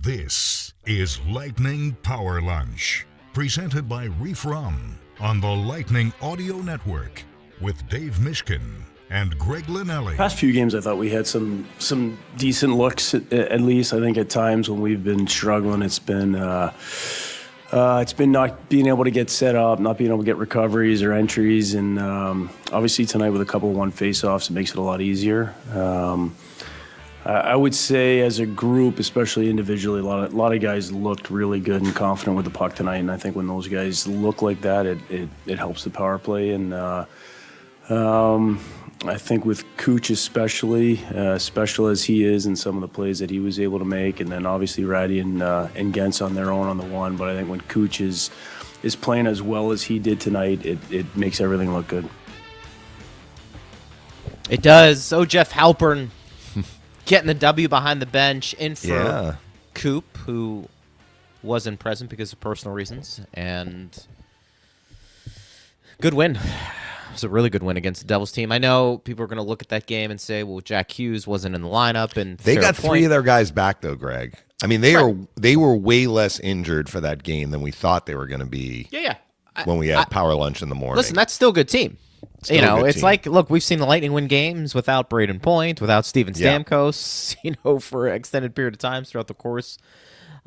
This is Lightning Power Lunch, presented by Reef Rum on the Lightning Audio Network with Dave Mishkin and Greg Linnelli. Past few games, I thought we had some decent looks. At least I think at times when we've been struggling, it's been not being able to get set up, not being able to get recoveries or entries, and obviously tonight with a couple of one face-offs, it makes it a lot easier. I would say as a group, especially individually, a lot of guys looked really good and confident with the puck tonight, and I think when those guys look like that, it helps the power play. And I think with Cooch especially, special as he is in some of the plays that he was able to make, and then obviously Ratty and Gens on their own on the one, but I think when Cooch is playing as well as he did tonight, it makes everything look good. It does. Oh, Jeff Halpern getting the W behind the bench in for Coop, who wasn't present because of personal reasons. And good win. It was a really good win against the Devils team. I know people are going to look at that game and say, well, Jack Hughes wasn't in the lineup. And they got three of their guys back, though, Greg. I mean, they were way less injured for that game than we thought they were going to be when we had power lunch in the morning. Listen, that's still a good team. It's like, look, we've seen the Lightning win games without Braden Point, without Steven Stamkos, for an extended period of time throughout the course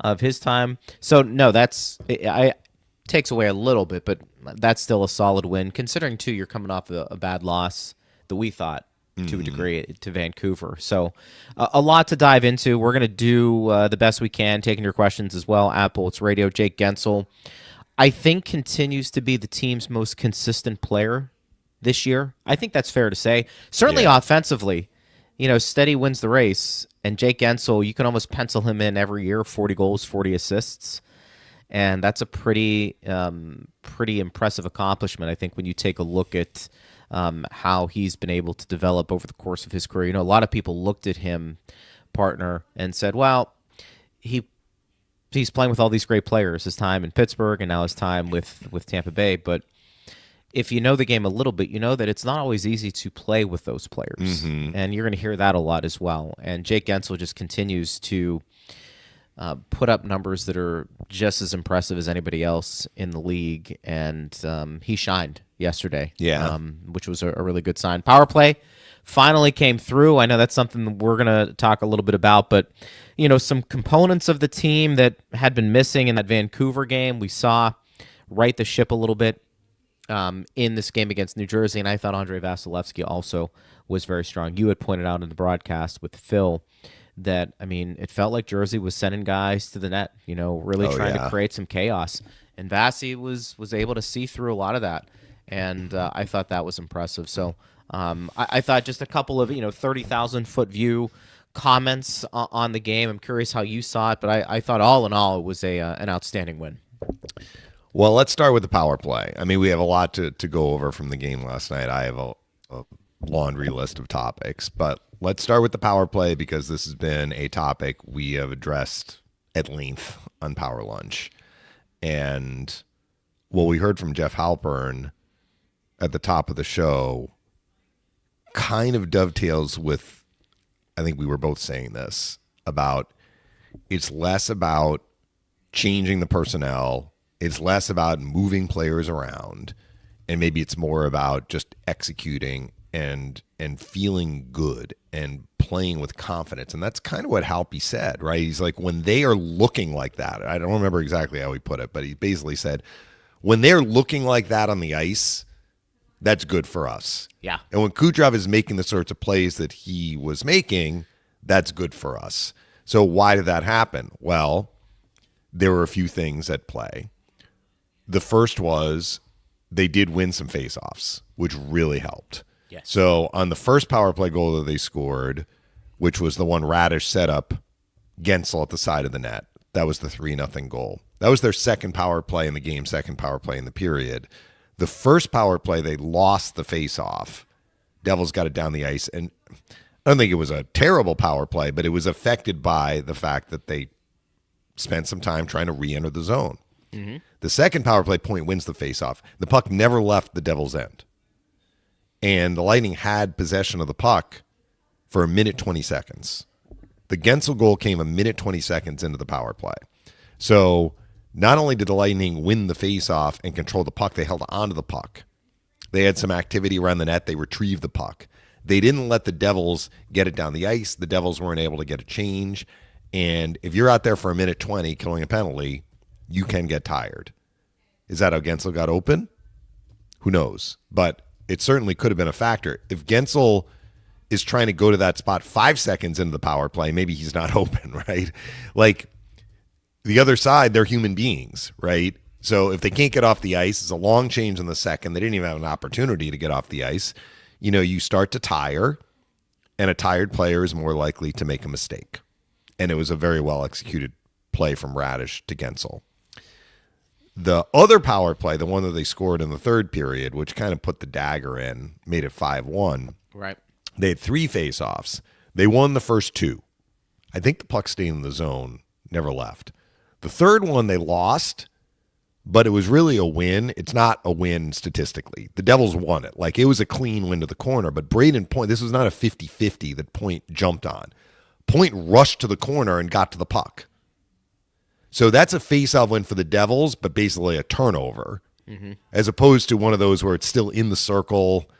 of his time. So, no, takes away a little bit, but that's still a solid win, considering, too, you're coming off a bad loss that we thought, to a degree, to Vancouver. So, a lot to dive into. We're going to do the best we can, taking your questions as well. Apple, it's radio. Jake Gensel, I think, continues to be the team's most consistent player this year. I think that's fair to say. Certainly offensively, steady wins the race. And Jake Gensel, you can almost pencil him in every year, 40 goals, 40 assists. And that's a pretty impressive accomplishment, I think, when you take a look at how he's been able to develop over the course of his career. A lot of people looked at him, partner, and said, well, he's playing with all these great players, his time in Pittsburgh and now his time with Tampa Bay. But if you know the game a little bit, you know that it's not always easy to play with those players. And you're going to hear that a lot as well. And Jake Gensel just continues to put up numbers that are just as impressive as anybody else in the league. And he shined yesterday, which was a really good sign. Power play finally came through. I know that's something we're going to talk a little bit about, but some components of the team that had been missing in that Vancouver game, we saw right the ship a little bit in this game against New Jersey, and I thought Andrei Vasilevsky also was very strong. You had pointed out in the broadcast with Phil that, it felt like Jersey was sending guys to the net, really trying to create some chaos. And Vasi was able to see through a lot of that, and I thought that was impressive. So I thought just a couple of, 30,000-foot view comments on the game. I'm curious how you saw it, but I thought all in all it was an outstanding win. Well, let's start with the power play. We have a lot to go over from the game last night. I have a laundry list of topics, but let's start with the power play because this has been a topic we have addressed at length on Power Lunch. And what we heard from Jeff Halpern at the top of the show kind of dovetails with, I think we were both saying this, about it's less about changing the personnel. It's less about moving players around, and maybe it's more about just executing and feeling good and playing with confidence. And that's kind of what Halpy said, right? He's like, when they are looking like that, I don't remember exactly how he put it, but he basically said, when they're looking like that on the ice, that's good for us. Yeah. And when Kucherov is making the sorts of plays that he was making, that's good for us. So why did that happen? Well, there were a few things at play. The first was they did win some faceoffs, which really helped. Yes. So on the first power play goal that they scored, which was the one Radish set up Gensel at the side of the net, that was the 3-0 goal. That was their second power play in the game, second power play in the period. The first power play, they lost the faceoff. Devils got it down the ice, and I don't think it was a terrible power play, but it was affected by the fact that they spent some time trying to re-enter the zone. Mm-hmm. The second power play Point wins the faceoff. The puck never left the Devils' end. And the Lightning had possession of the puck for a minute 20 seconds. The Gensel goal came a minute 20 seconds into the power play. So not only did the Lightning win the faceoff and control the puck, they held onto the puck. They had some activity around the net. They retrieved the puck. They didn't let the Devils get it down the ice. The Devils weren't able to get a change. And if you're out there for a minute 20 killing a penalty, you can get tired. Is that how Gensel got open? Who knows? But it certainly could have been a factor. If Gensel is trying to go to that spot 5 seconds into the power play, maybe he's not open, right? Like, the other side, they're human beings, right? So if they can't get off the ice, it's a long change in the second. They didn't even have an opportunity to get off the ice. You know, you start to tire, and a tired player is more likely to make a mistake. And it was a very well-executed play from Radish to Gensel. The other power play, the one that they scored in the third period, which kind of put the dagger in, made it 5-1. Right. They had 3 face-offs. They won the first 2. I think the puck stayed in the zone, never left. The third one they lost, but it was really a win. It's not a win statistically. The Devils won it. Like, it was a clean win to the corner, but Braden Point, this was not a 50-50 that Point jumped on. Point rushed to the corner and got to the puck. So that's a face-off win for the Devils, but basically a turnover, as opposed to one of those where it's still in the circle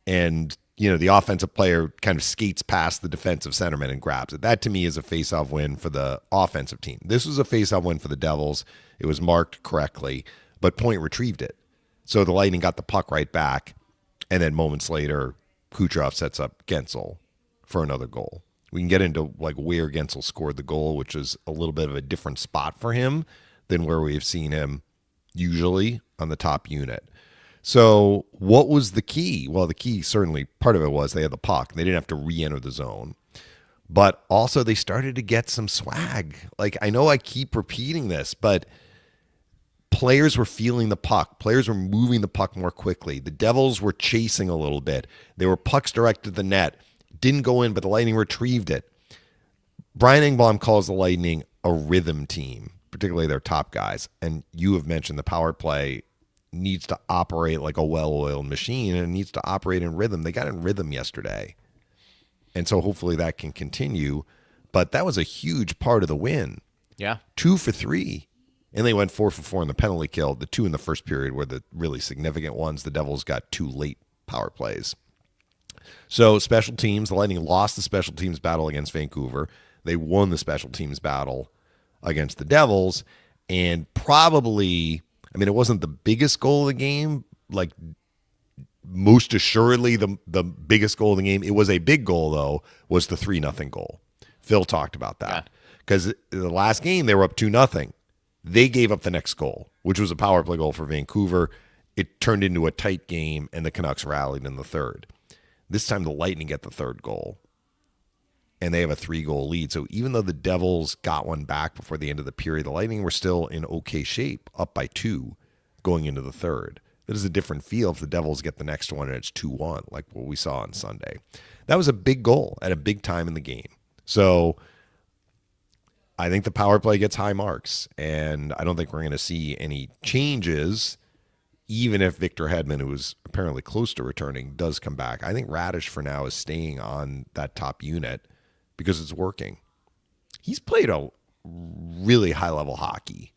and, you know, the offensive player kind of skates past the defensive centerman and grabs it. That, to me, is a face-off win for the offensive team. This was a face-off win for the Devils. It was marked correctly, but Point retrieved it. So the Lightning got the puck right back, and then moments later, Kucherov sets up Gensel for another goal. We can get into like where Gensel scored the goal, which is a little bit of a different spot for him than where we've seen him usually on the top unit. So what was the key? Well, the key, certainly part of it was they had the puck. They didn't have to re-enter the zone. But also they started to get some swag. Like, I know I keep repeating this, but players were feeling the puck. Players were moving the puck more quickly. The Devils were chasing a little bit. There were pucks directed to the net. Didn't go in, but the Lightning retrieved it. Brian Engblom calls the Lightning a rhythm team, particularly their top guys. And you have mentioned the power play needs to operate like a well-oiled machine, and it needs to operate in rhythm. They got in rhythm yesterday. And so hopefully that can continue. But that was a huge part of the win. Yeah. 2 for 3. And they went 4 for 4 in the penalty kill. The 2 in the first period were the really significant ones. The Devils got 2 late power plays. So special teams, the Lightning lost the special teams battle against Vancouver. They won the special teams battle against the Devils. And probably, I mean, it wasn't the biggest goal of the game. Like, most assuredly the biggest goal of the game. It was a big goal, though, was the 3-0 goal. Phil talked about that. Because the last game, they were up 2-0. They gave up the next goal, which was a power play goal for Vancouver. It turned into a tight game, and the Canucks rallied in the third. This time the Lightning get the third goal, and they have a 3-goal lead. So even though the Devils got one back before the end of the period, the Lightning were still in okay shape, up by 2 going into the third. That is a different feel if the Devils get the next one and it's 2-1, like what we saw on Sunday. That was a big goal at a big time in the game. So I think the power play gets high marks, and I don't think we're going to see any changes. Even if Victor Hedman, who was apparently close to returning, does come back. I think Radish for now is staying on that top unit because it's working. He's played a really high-level hockey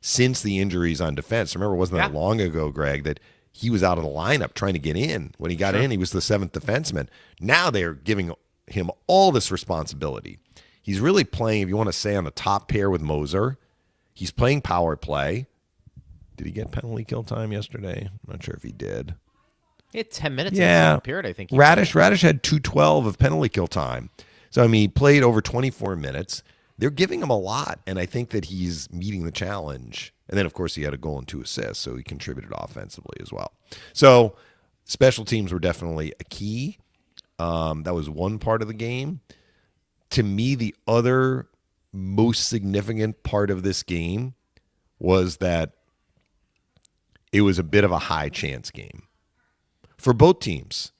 since the injuries on defense. Remember, wasn't that long ago, Greg, that he was out of the lineup trying to get in. When he got in, he was the 7th defenseman. Now they're giving him all this responsibility. He's really playing, if you want to say, on the top pair with Moser. He's playing power play. Did he get penalty kill time yesterday? I'm not sure if he did. He had 10 minutes in the second period, I think. Radish had 2:12 of penalty kill time. So, I mean, he played over 24 minutes. They're giving him a lot, and I think that he's meeting the challenge. And then, of course, he had a goal and 2 assists, so he contributed offensively as well. So, special teams were definitely a key. That was one part of the game. To me, the other most significant part of this game was that it was a bit of a high chance game for both teams.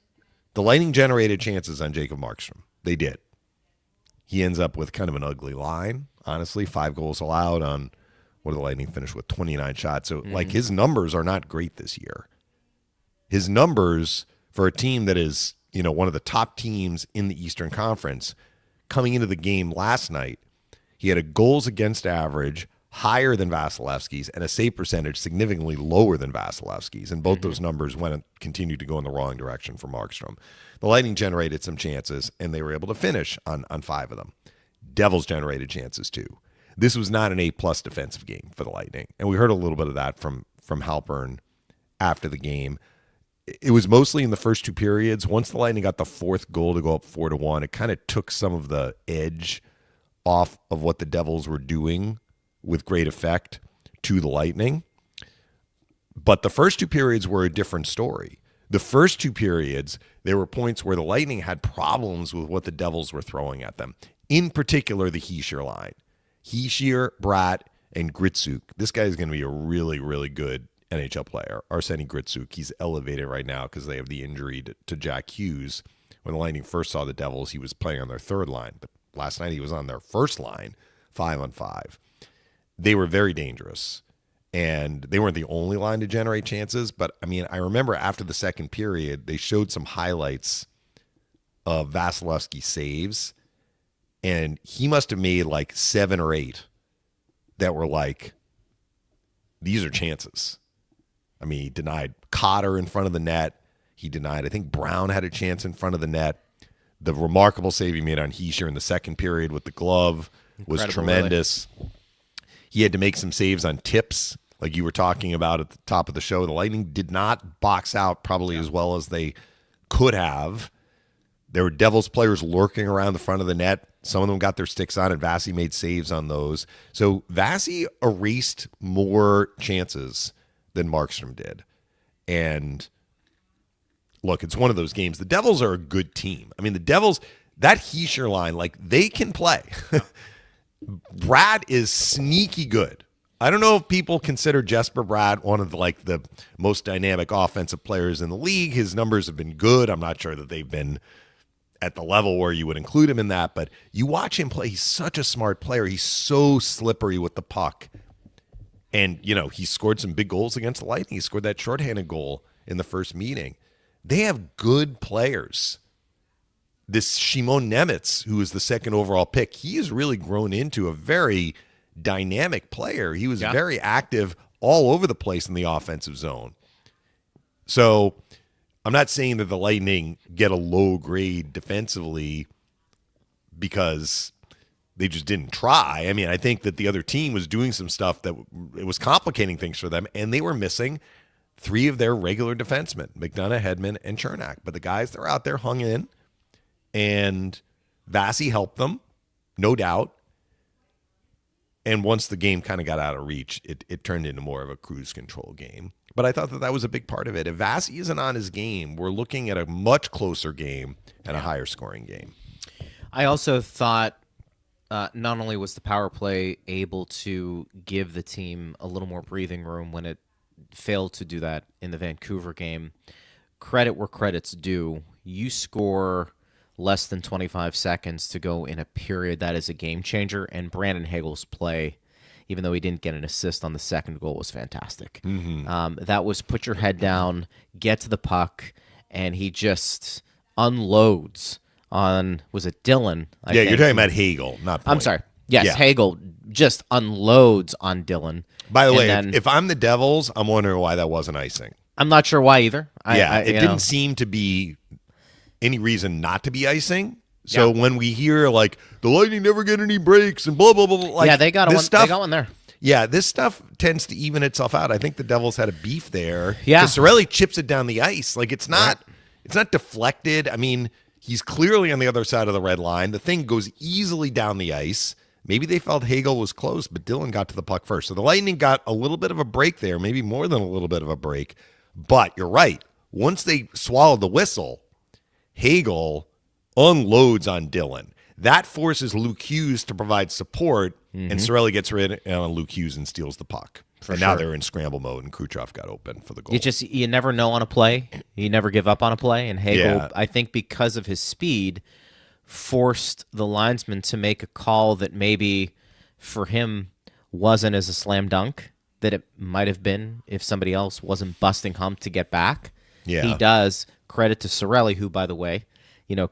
The Lightning generated chances on Jacob Markstrom. They did. He ends up with kind of an ugly line, honestly. 5 goals allowed on, what did the Lightning finish with? 29 shots. So, like, his numbers are not great this year. His numbers for a team that is, you know, one of the top teams in the Eastern Conference coming into the game last night, he had a goals against average higher than Vasilevsky's and a save percentage significantly lower than Vasilevsky's. And both those numbers continued to go in the wrong direction for Markstrom. The Lightning generated some chances, and they were able to finish on 5 of them. Devils generated chances too. This was not an A-plus defensive game for the Lightning. And we heard a little bit of that from Halpern after the game. It was mostly in the first 2 periods. Once the Lightning got the 4th goal to go up 4-1, it kind of took some of the edge off of what the Devils were doing with great effect to the Lightning. But the first 2 periods were a different story. The first 2 periods, there were points where the Lightning had problems with what the Devils were throwing at them. In particular, the Hischier line. Hischier, Bratt, and Gritsuk. This guy is going to be a really, really good NHL player. Arseny Gritsuk, he's elevated right now because they have the injury to Jack Hughes. When the Lightning first saw the Devils, he was playing on their 3rd line. But last night he was on their 1st line, 5-on-5. They were very dangerous. And they weren't the only line to generate chances. But, I mean, I remember after the 2nd period, they showed some highlights of Vasilevsky saves. And he must have made like 7 or 8 that were like, these are chances. I mean, he denied Cotter in front of the net. He denied, I think Brown had a chance in front of the net. The remarkable save he made on Hischier in the 2nd period with the glove was tremendous. Really. He had to make some saves on tips, like you were talking about at the top of the show. The Lightning did not box out probably as well as they could have. There were Devils players lurking around the front of the net. Some of them got their sticks on, and Vasi made saves on those. So Vasi erased more chances than Markstrom did. And look, it's one of those games. The Devils are a good team. I mean, the Devils, that Hischier line, like, they can play. Bratt is sneaky good. I don't know if people consider Jesper Bratt one of the most dynamic offensive players in the league. His numbers have been good. I'm not sure that they've been at the level where you would include him in that, but you watch him play. He's such a smart player. He's so slippery with the puck. And, you know, he scored some big goals against the Lightning. He scored that shorthanded goal in the first meeting. They have good players. This Shimon Nemitz, who is the 2nd overall pick, he has really grown into a very dynamic player. He was very active all over the place in the offensive zone. So I'm not saying that the Lightning get a low grade defensively because they just didn't try. I mean, I think that the other team was doing some stuff that it was complicating things for them, and they were missing 3 of their regular defensemen, McDonough, Hedman, and Cernak. But the guys that were out there hung in, and Vasi helped them, no doubt. And once the game kind of got out of reach, it turned into more of a cruise control game. But I thought that was a big part of it. If Vasi isn't on his game, we're looking at a much closer game and a higher scoring game. I also thought not only was the power play able to give the team a little more breathing room when it failed to do that in the Vancouver game, credit where credit's due. You score less than 25 seconds to go in a period that is a game changer, and Brandon Hagel's play, even though he didn't get an assist on the 2nd goal, was fantastic. That was put your head down, get to the puck, and he just unloads on, was it Dylan? I think. You're talking about Hagel, not Point. I'm sorry. Yes, Hagel just unloads on Dylan. By the way, if I'm the Devils, I'm wondering why that wasn't icing. I'm not sure why either. It didn't seem to be any reason not to be icing. So when we hear like the Lightning never get any breaks and blah blah blah, like they got one. They got one there. Yeah, this stuff tends to even itself out. I think the Devils had a beef there. Yeah, Cirelli chips it down the ice. Like it's not deflected. I mean, he's clearly on the other side of the red line. The thing goes easily down the ice. Maybe they felt Hagel was close, but Dylan got to the puck first. So the Lightning got a little bit of a break there, maybe more than a little bit of a break. But you're right. Once they swallowed the whistle, Hagel unloads on Dylan. That forces Luke Hughes to provide support, and Cirelli gets rid on Luke Hughes and steals the puck. Now they're in scramble mode, and Kucherov got open for the goal. You never know on a play. You never give up on a play. And Hagel, I think because of his speed, forced the linesman to make a call that maybe for him wasn't as a slam dunk that it might have been if somebody else wasn't busting hump to get back. Yeah. He does. Credit to Cirelli, who, by the way,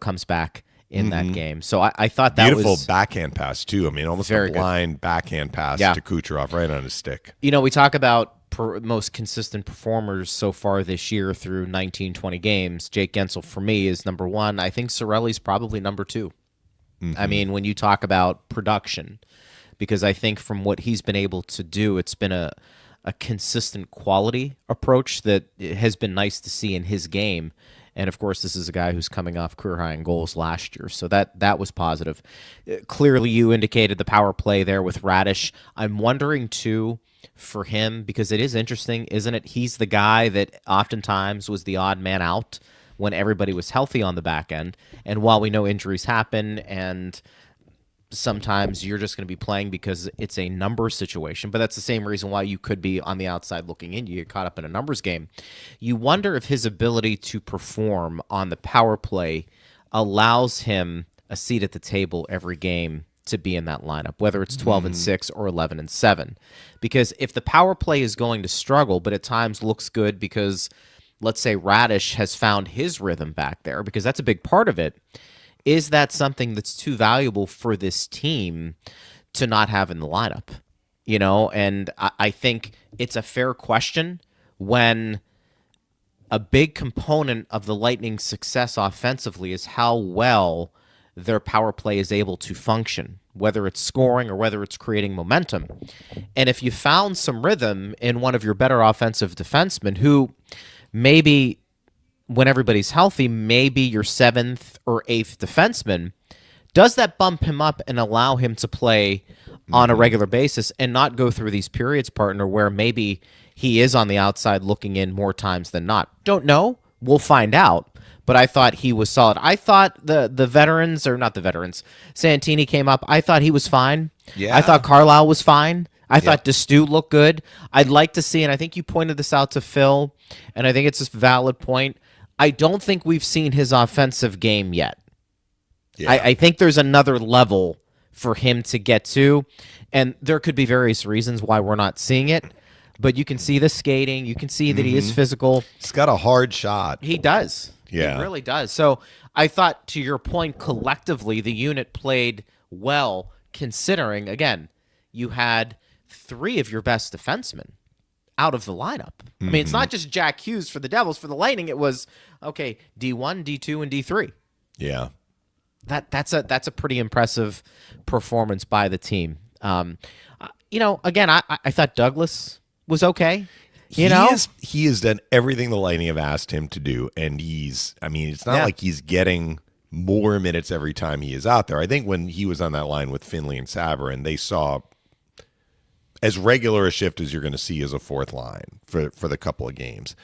comes back in that game. So I thought that beautiful was backhand pass too. I mean, almost very a blind backhand pass to Kucherov right on his stick. We talk about most consistent performers so far this year through 19, 20 games. Jake Gensel, for me, is number one. I think Cirelli's probably number two. I mean, when you talk about production, because I think from what he's been able to do, it's been a consistent quality approach that has been nice to see in his game. And, of course, this is a guy who's coming off career-high in goals last year, so that was positive. Clearly, you indicated the power play there with Radish. I'm wondering, too, for him, because it is interesting, isn't it? He's the guy that oftentimes was the odd man out when everybody was healthy on the back end. And while we know injuries happen and sometimes you're just going to be playing because it's a number situation, but that's the same reason why you could be on the outside looking in. You get caught up in a numbers game. You wonder if his ability to perform on the power play allows him a seat at the table every game to be in that lineup, whether it's 12-6 or 11-7. Because if the power play is going to struggle, but at times looks good because, let's say, Radish has found his rhythm back there, because that's a big part of it, is that something that's too valuable for this team to not have in the lineup? And I think it's a fair question when a big component of the Lightning's success offensively is how well their power play is able to function, whether it's scoring or whether it's creating momentum. And if you found some rhythm in one of your better offensive defensemen who maybe, when everybody's healthy, maybe your 7th or 8th defenseman, does that bump him up and allow him to play on a regular basis and not go through these periods, partner, where maybe he is on the outside looking in more times than not? Don't know. We'll find out. But I thought he was solid. I thought the veterans, or not the veterans, Santini came up. I thought he was fine. Yeah. I thought Carlisle was fine. I thought Destu looked good. I'd like to see, and I think you pointed this out to Phil, and I think it's a valid point, I don't think we've seen his offensive game yet. Yeah. I think there's another level for him to get to, and there could be various reasons why we're not seeing it, but you can see the skating. You can see that he is physical. He's got a hard shot. He does. Yeah. He really does. So I thought, to your point, collectively, the unit played well, considering, again, you had 3 of your best defensemen out of the lineup. I mean, it's not just Jack Hughes for the Devils. For the Lightning, it was, okay, D1, D2, and D3. Yeah. That's a pretty impressive performance by the team. Again, I thought Douglas was okay. He has done everything the Lightning have asked him to do, and it's not like he's getting more minutes every time he is out there. I think when he was on that line with Finley and Sabourin, they saw as regular a shift as you're going to see as a fourth line for the couple of games.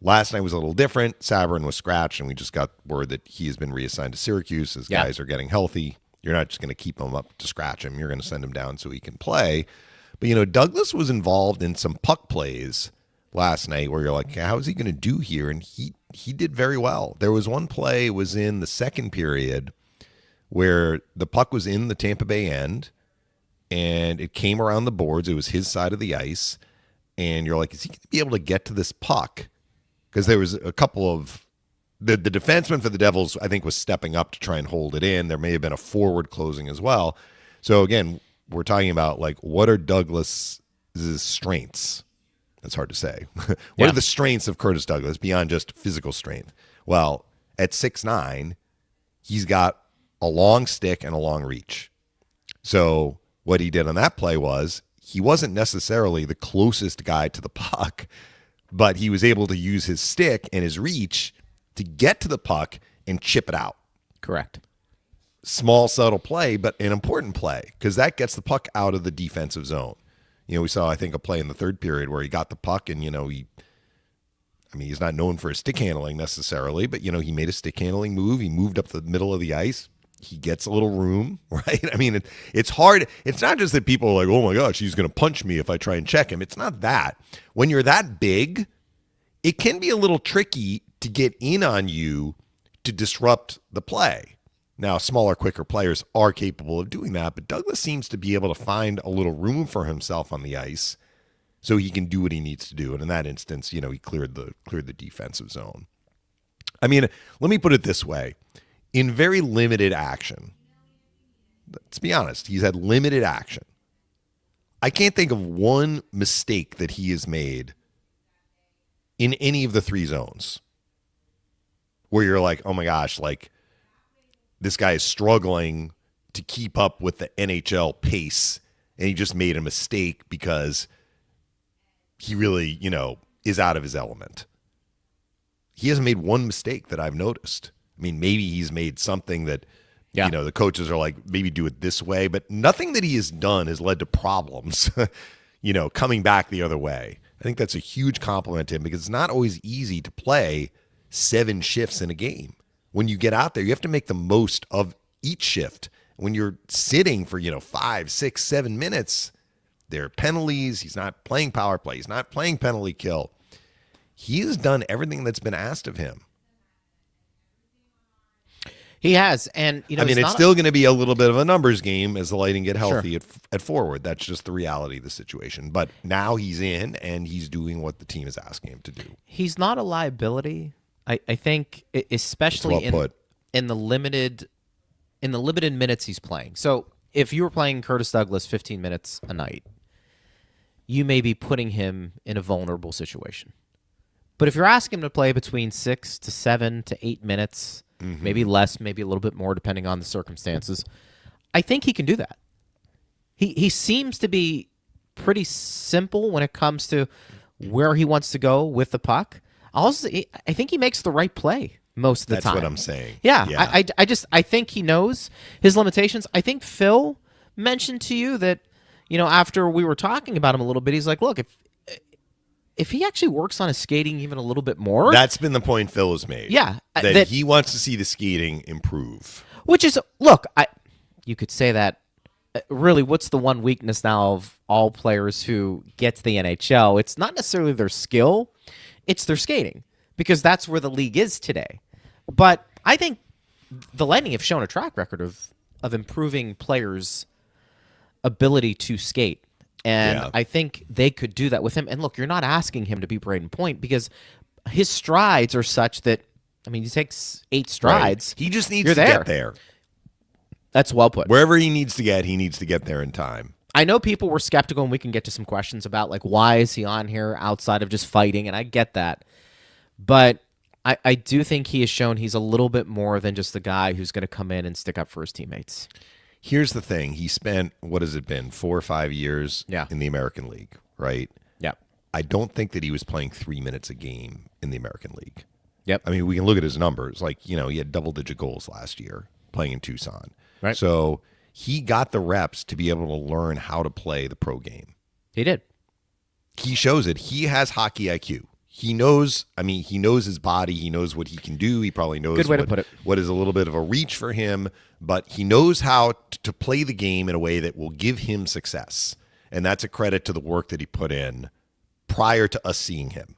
Last night was a little different. Sabourin was scratched, and we just got word that he has been reassigned to Syracuse as guys are getting healthy. You're not just going to keep him up to scratch him. You're going to send him down so he can play. But, Douglas was involved in some puck plays last night where you're like, how is he going to do here? And he did very well. There was one play, it was in the second period, where the puck was in the Tampa Bay end, and it came around the boards. It was his side of the ice. And you're like, is he going to be able to get to this puck? Because there was a couple of the defenseman for the Devils, I think, was stepping up to try and hold it in. There may have been a forward closing as well. So, again, we're talking about, like, what are Douglas's strengths? That's hard to say. What are the strengths of Curtis Douglas beyond just physical strength? Well, at 6'9", he's got a long stick and a long reach. So what he did on that play was he wasn't necessarily the closest guy to the puck, but he was able to use his stick and his reach to get to the puck and chip it out. Correct. Small, subtle play, but an important play because that gets the puck out of the defensive zone. We saw, I think, a play in the third period where he got the puck and, he's not known for his stick handling necessarily, but, he made a stick handling move. He moved up the middle of the ice. He gets a little room, right? It's hard. It's not just that people are like, oh my gosh, he's going to punch me if I try and check him. It's not that. When you're that big, it can be a little tricky to get in on you to disrupt the play. Now, smaller, quicker players are capable of doing that, but Douglas seems to be able to find a little room for himself on the ice so he can do what he needs to do. And in that instance, he cleared the defensive zone. Let me put it this way. in very limited action. Let's be honest, he's had limited action. I can't think of one mistake that he has made in any of the 3 zones where you're like, oh my gosh, like this guy is struggling to keep up with the NHL pace, and he just made a mistake because he really, is out of his element. He hasn't made one mistake that I've noticed. I mean, maybe he's made something that, the coaches are like, maybe do it this way, but nothing that he has done has led to problems, coming back the other way. I think that's a huge compliment to him because it's not always easy to play 7 shifts in a game. When you get out there, you have to make the most of each shift. When you're sitting for, 5, 6, 7 minutes, there are penalties. He's not playing power play. He's not playing penalty kill. He has done everything that's been asked of him. He has, and it's still going to be a little bit of a numbers game as the Lightning get healthy at forward. That's just the reality of the situation. But now he's in, and he's doing what the team is asking him to do. He's not a liability. I think, especially in the limited minutes he's playing. So if you were playing Curtis Douglas 15 minutes a night, you may be putting him in a vulnerable situation. But if you're asking him to play between 6 to 7 to 8 minutes, maybe less, maybe a little bit more, depending on the circumstances, I think he can do that. He seems to be pretty simple when it comes to where he wants to go with the puck. Also, I think he makes the right play most of the time. That's what I'm saying. Yeah. I think he knows his limitations. I think Phil mentioned to you that, after we were talking about him a little bit, he's like, look, if he actually works on his skating even a little bit more. That's been the point Phil has made. Yeah. That he wants to see the skating improve. Which is, look, you could say that, really, what's the one weakness now of all players who get to the NHL? It's not necessarily their skill, it's their skating, because that's where the league is today. But I think the Lightning have shown a track record of improving players' ability to skate. And I think they could do that with him. And look, you're not asking him to be Braden Point because his strides are such that, he takes 8 strides. Right. He just needs to get there. That's well put. Wherever he needs to get there in time. I know people were skeptical, and we can get to some questions about, like, why is he on here outside of just fighting? And I get that. But I do think he has shown he's a little bit more than just the guy who's going to come in and stick up for his teammates. Here's the thing. He spent, what has it been, 4 or 5 years in the American League, right? Yeah. I don't think that he was playing 3 minutes a game in the American League. Yep. We can look at his numbers. Like, he had double-digit goals last year playing in Tucson. Right. So he got the reps to be able to learn how to play the pro game. He did. He shows it. He has hockey IQ. He knows, he knows his body. He knows what he can do. He probably knows Good way to put it. What is a little bit of a reach for him, but he knows how to play the game in a way that will give him success. And that's a credit to the work that he put in prior to us seeing him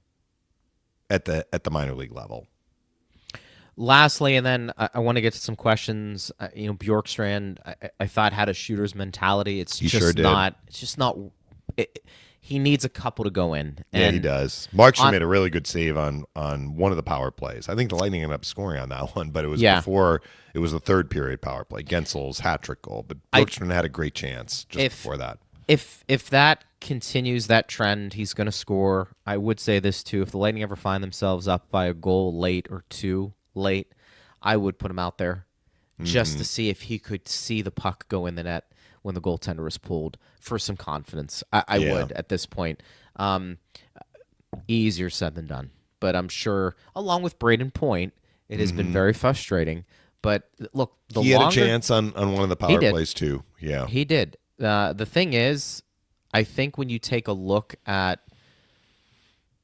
at the minor league level. Lastly, and then I want to get to some questions. Bjorkstrand, I thought had a shooter's mentality. He needs a couple to go in. Yeah, he does. Markstrom made a really good save on one of the power plays. I think the Lightning ended up scoring on that one, but it was before it was the third period power play. Gensel's hat-trick goal, but Bjorkstrand had a great chance before that. If that continues that trend, he's going to score. I would say this too: if the Lightning ever find themselves up by a goal late or 2 late, I would put him out there just to see if he could see the puck go in the net when the goaltender is pulled for some confidence. I would at this point. Easier said than done. But I'm sure, along with Braden Point, it has been very frustrating. But look, he had a chance on one of the power plays too. Yeah, he did. The thing is, I think when you take a look at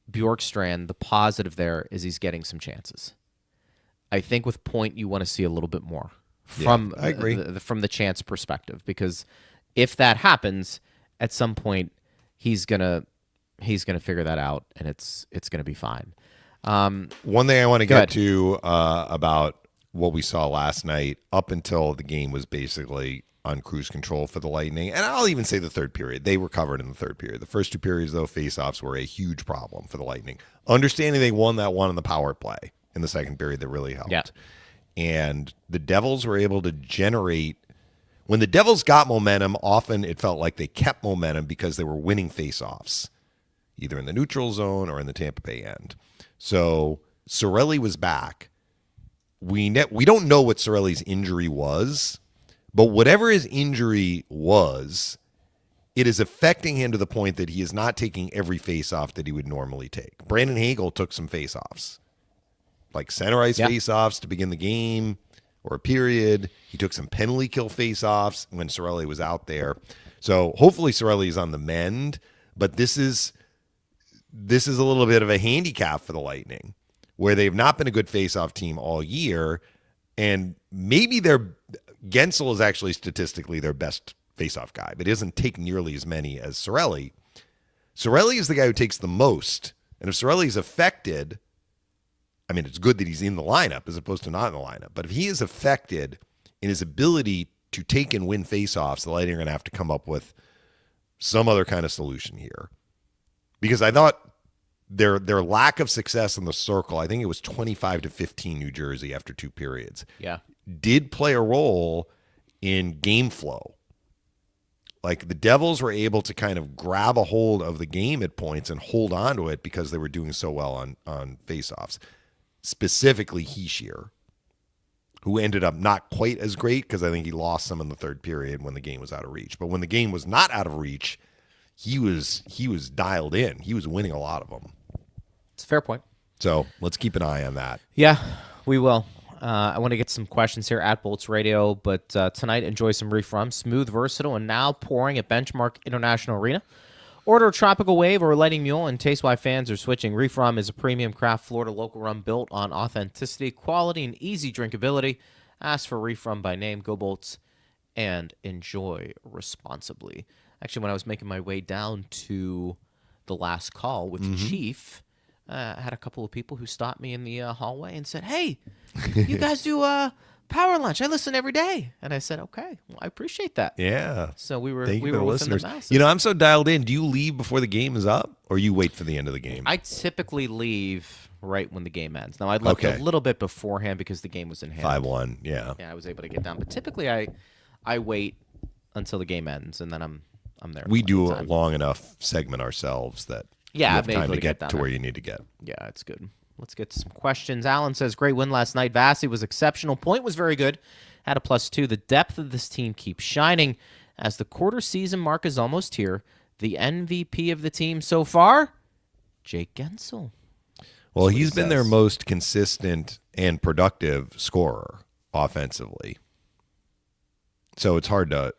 Bjorkstrand, the positive there is he's getting some chances. I think with Point, you want to see a little bit more from I agree. From the chance perspective, because if that happens, at some point he's gonna figure that out, and it's gonna be fine. One thing I want to get to about what we saw last night, up until the game was basically on cruise control for the Lightning, and I'll even say the third period. They recovered in the third period. The first 2 periods, though, faceoffs were a huge problem for the Lightning. Understanding they won that one in the power play in the second period, that really helped. Yeah. And the Devils were able to generate. When the Devils got momentum, often it felt like they kept momentum because they were winning faceoffs, either in the neutral zone or in the Tampa Bay end. So Cirelli was back. We don't know what Cirelli's injury was, but whatever his injury was, it is affecting him to the point that he is not taking every faceoff that he would normally take. Brandon Hagel took some faceoffs, like center ice faceoffs to begin the game or a period. He took some penalty kill faceoffs when Cirelli was out there. So hopefully Cirelli is on the mend, but this is a little bit of a handicap for the Lightning, where they've not been a good faceoff team all year, and maybe Gensel is actually statistically their best faceoff guy, but he doesn't take nearly as many as Cirelli. Cirelli is the guy who takes the most, and if Cirelli is affected, I mean, it's good that he's in the lineup as opposed to not in the lineup, but if he is affected in his ability to take and win faceoffs, the Lightning are going to have to come up with some other kind of solution here. Because I thought their lack of success in the circle, I think it was 25-15 New Jersey after 2 periods, did play a role in game flow. Like the Devils were able to kind of grab a hold of the game at points and hold on to it because they were doing so well on faceoffs. Specifically Hischier, who ended up not quite as great because I think he lost some in the 3rd period when the game was out of reach. But when the game was not out of reach, he was dialed in. He was winning a lot of them. It's a fair point. So let's keep an eye on that. Yeah, we will. I want to get some questions here at Bolts Radio, but tonight enjoy some Refrum, smooth, versatile, and now pouring at Benchmark International Arena. Order a Tropical Wave or a Lightning Mule and taste why fans are switching. Refrum is a premium craft Florida local rum built on authenticity, quality, and easy drinkability. Ask for Refrum by name. Go Bolts and enjoy responsibly. Actually, when I was making my way down to the last call with Chief, I had a couple of people who stopped me in the hallway and said, "Hey, you guys do Power Lunch? I listen every day." And I said, "Okay, well, I appreciate that." Yeah. So we were Thank you within listeners. the masses. You know, I'm so dialed in. Do you leave before the game is up, or you wait for the end of the game? I typically leave right when the game ends. Now, I left a little bit beforehand because the game was in hand. 5-1, yeah. Yeah, I was able to get down. But typically, I wait until the game ends, and then I'm there. We do a long enough segment ourselves that you have time to get to where you need to get. Yeah, it's good. Let's get to some questions. Alan says, great win last night. Vasi was exceptional. Point was very good. Had a +2. The depth of this team keeps shining. As the quarter season mark is almost here, the MVP of the team so far, Jake Gensel. Well, he's been their most consistent and productive scorer offensively. So it's hard to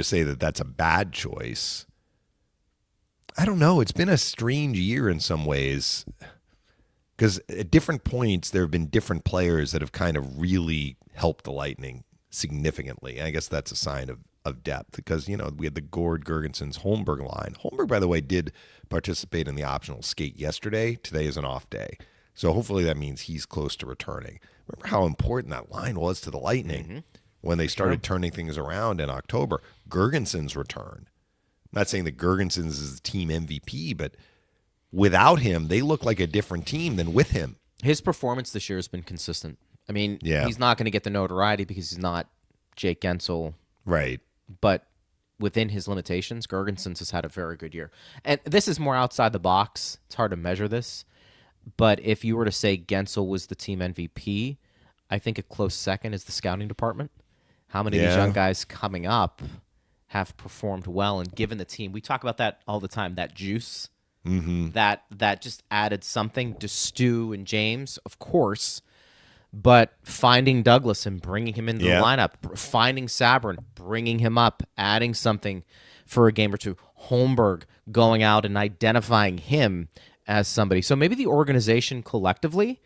say that that's a bad choice. I don't know. It's been a strange year in some ways because at different points there have been different players that have kind of really helped the Lightning significantly. I guess that's a sign of depth because, you know, we had the Gord, Gergensons, Holmberg line. Holmberg, by the way, did participate in the optional skate yesterday. Today is an off day. So hopefully that means he's close to returning. Remember how important that line was to the Lightning when they started turning things around in October. Gergensons return. I'm not saying that Gergensons is the team MVP, but without him, they look like a different team than with him. His performance this year has been consistent. I mean, he's not going to get the notoriety because he's not Jake Gensel. Right. But within his limitations, Gergensons has had a very good year. And this is more outside the box. It's hard to measure this. But if you were to say Gensel was the team MVP, I think a close second is the scouting department. How many of these young guys coming up have performed well and given the team, we talk about that all the time, that juice, that just added something to Stu and James, of course, but finding Douglas and bringing him into the lineup, finding Sabrin, bringing him up, adding something for a game or two, Holmberg going out and identifying him as somebody. So maybe the organization collectively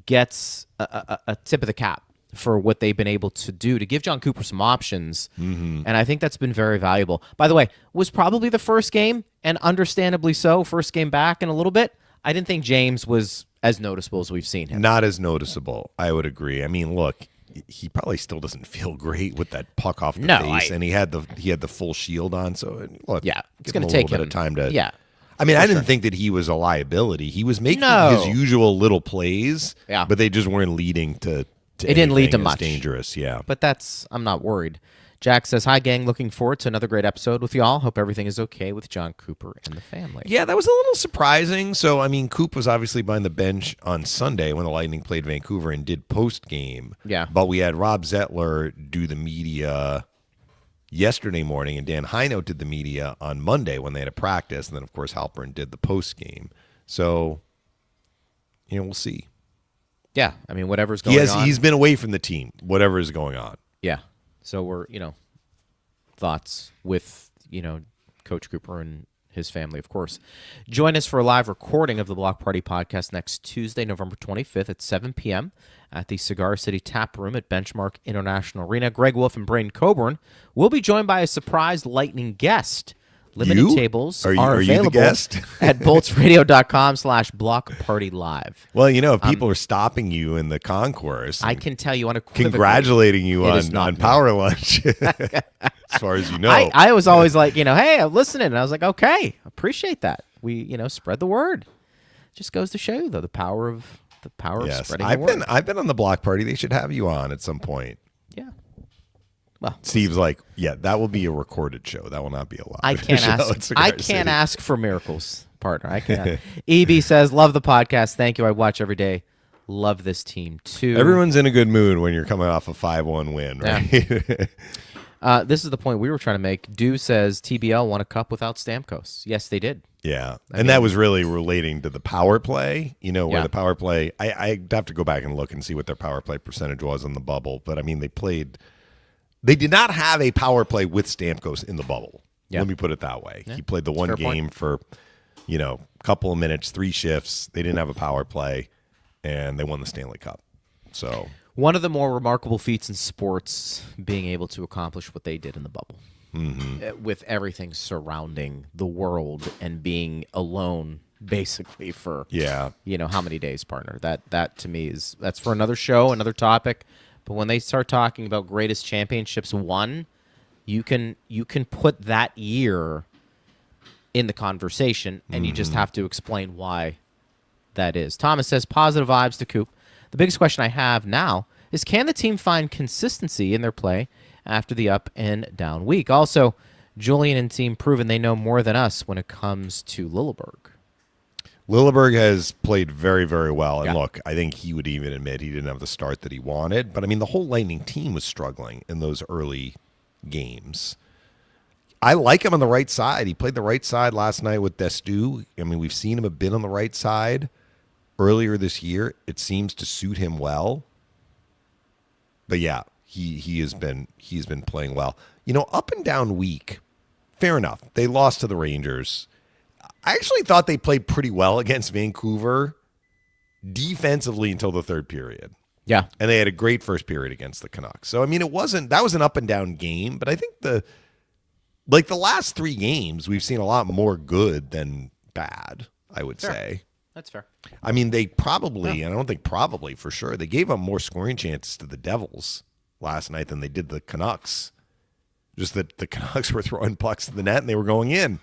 gets a tip of the cap for what they've been able to do to give John Cooper some options. And I think that's been very valuable. By the way, was probably the first game, and understandably so, first game back in a little bit. I didn't think James was as noticeable as we've seen him. Not as noticeable, I would agree. I mean, look, he probably still doesn't feel great with that puck off the face, and he had the full shield on. So look, it's going to take him a bit of time to. Yeah. I mean, I didn't think that he was a liability. He was making his usual little plays, but they just weren't leading to it didn't lead to much. Dangerous, yeah. But I'm not worried. Jack says, "Hi, gang. Looking forward to another great episode with y'all. Hope everything is okay with John Cooper and the family." Yeah, that was a little surprising. So, I mean, Coop was obviously behind the bench on Sunday when the Lightning played Vancouver and did post-game. Yeah. But we had Rob Zettler do the media yesterday morning, and Dan Heino did the media on Monday when they had a practice. And then, of course, Halpern did the post-game. So, we'll see. Yeah, I mean, whatever's going on. He's been away from the team, whatever is going on. Yeah. So we're, thoughts with, Coach Cooper and his family, of course. Join us for a live recording of the Block Party podcast next Tuesday, November 25th at 7 p.m. at the Cigar City Tap Room at Benchmark International Arena. Greg Wolf and Braden Coburn will be joined by a surprise Lightning guest. Limited tables are available you the guest? at boltsradio.com/blockpartylive. Well, if people are stopping you in the concourse, I can tell you unequivocally, congratulating you on Power Lunch, as far as you know. I was always like, hey, I'm listening. And I was like, okay, appreciate that. We, spread the word. Just goes to show you, though, the power of spreading the word. I've been on the Block Party. They should have you on at some point. Yeah. Well, Steve's like, yeah, that will be a recorded show. That will not be a live. I can't show ask. I can't ask for miracles, partner. I can't. EB says, "Love the podcast. Thank you. I watch every day. Love this team too." Everyone's in a good mood when you're coming off a 5-1 win, right? Yeah. This is the point we were trying to make. Dew says TBL won a cup without Stamkos. Yes, they did. Yeah, that was really relating to the power play. Where the power play. I'd have to go back and look and see what their power play percentage was in the bubble. But I mean, They did not have a power play with Stamkos in the bubble. Yeah. Let me put it that way. Yeah. He played the one game for, a couple of minutes, 3 shifts. They didn't have a power play, and they won the Stanley Cup. So one of the more remarkable feats in sports, being able to accomplish what they did in the bubble, with everything surrounding the world and being alone, basically for how many days, partner. That to me that's for another show, another topic. But when they start talking about greatest championships won, you can put that year in the conversation, and you just have to explain why that is. Thomas says, positive vibes to Coop. The biggest question I have now is, can the team find consistency in their play after the up and down week? Also, Julian and team proven they know more than us when it comes to Lilleberg. Lilleberg has played very, very well. And look, I think he would even admit he didn't have the start that he wanted. But, I mean, the whole Lightning team was struggling in those early games. I like him on the right side. He played the right side last night with Destu. I mean, we've seen him have been on the right side earlier this year. It seems to suit him well. But, yeah, he's been playing well. Up and down week, fair enough. They lost to the Rangers. I actually thought they played pretty well against Vancouver defensively until the third period. Yeah. And they had a great first period against the Canucks. So, I mean, that was an up and down game, but I think the last 3 games, we've seen a lot more good than bad, I would say. That's fair. I mean, they probably, and I don't think probably for sure, they gave up more scoring chances to the Devils last night than they did the Canucks. Just that the Canucks were throwing pucks to the net and they were going in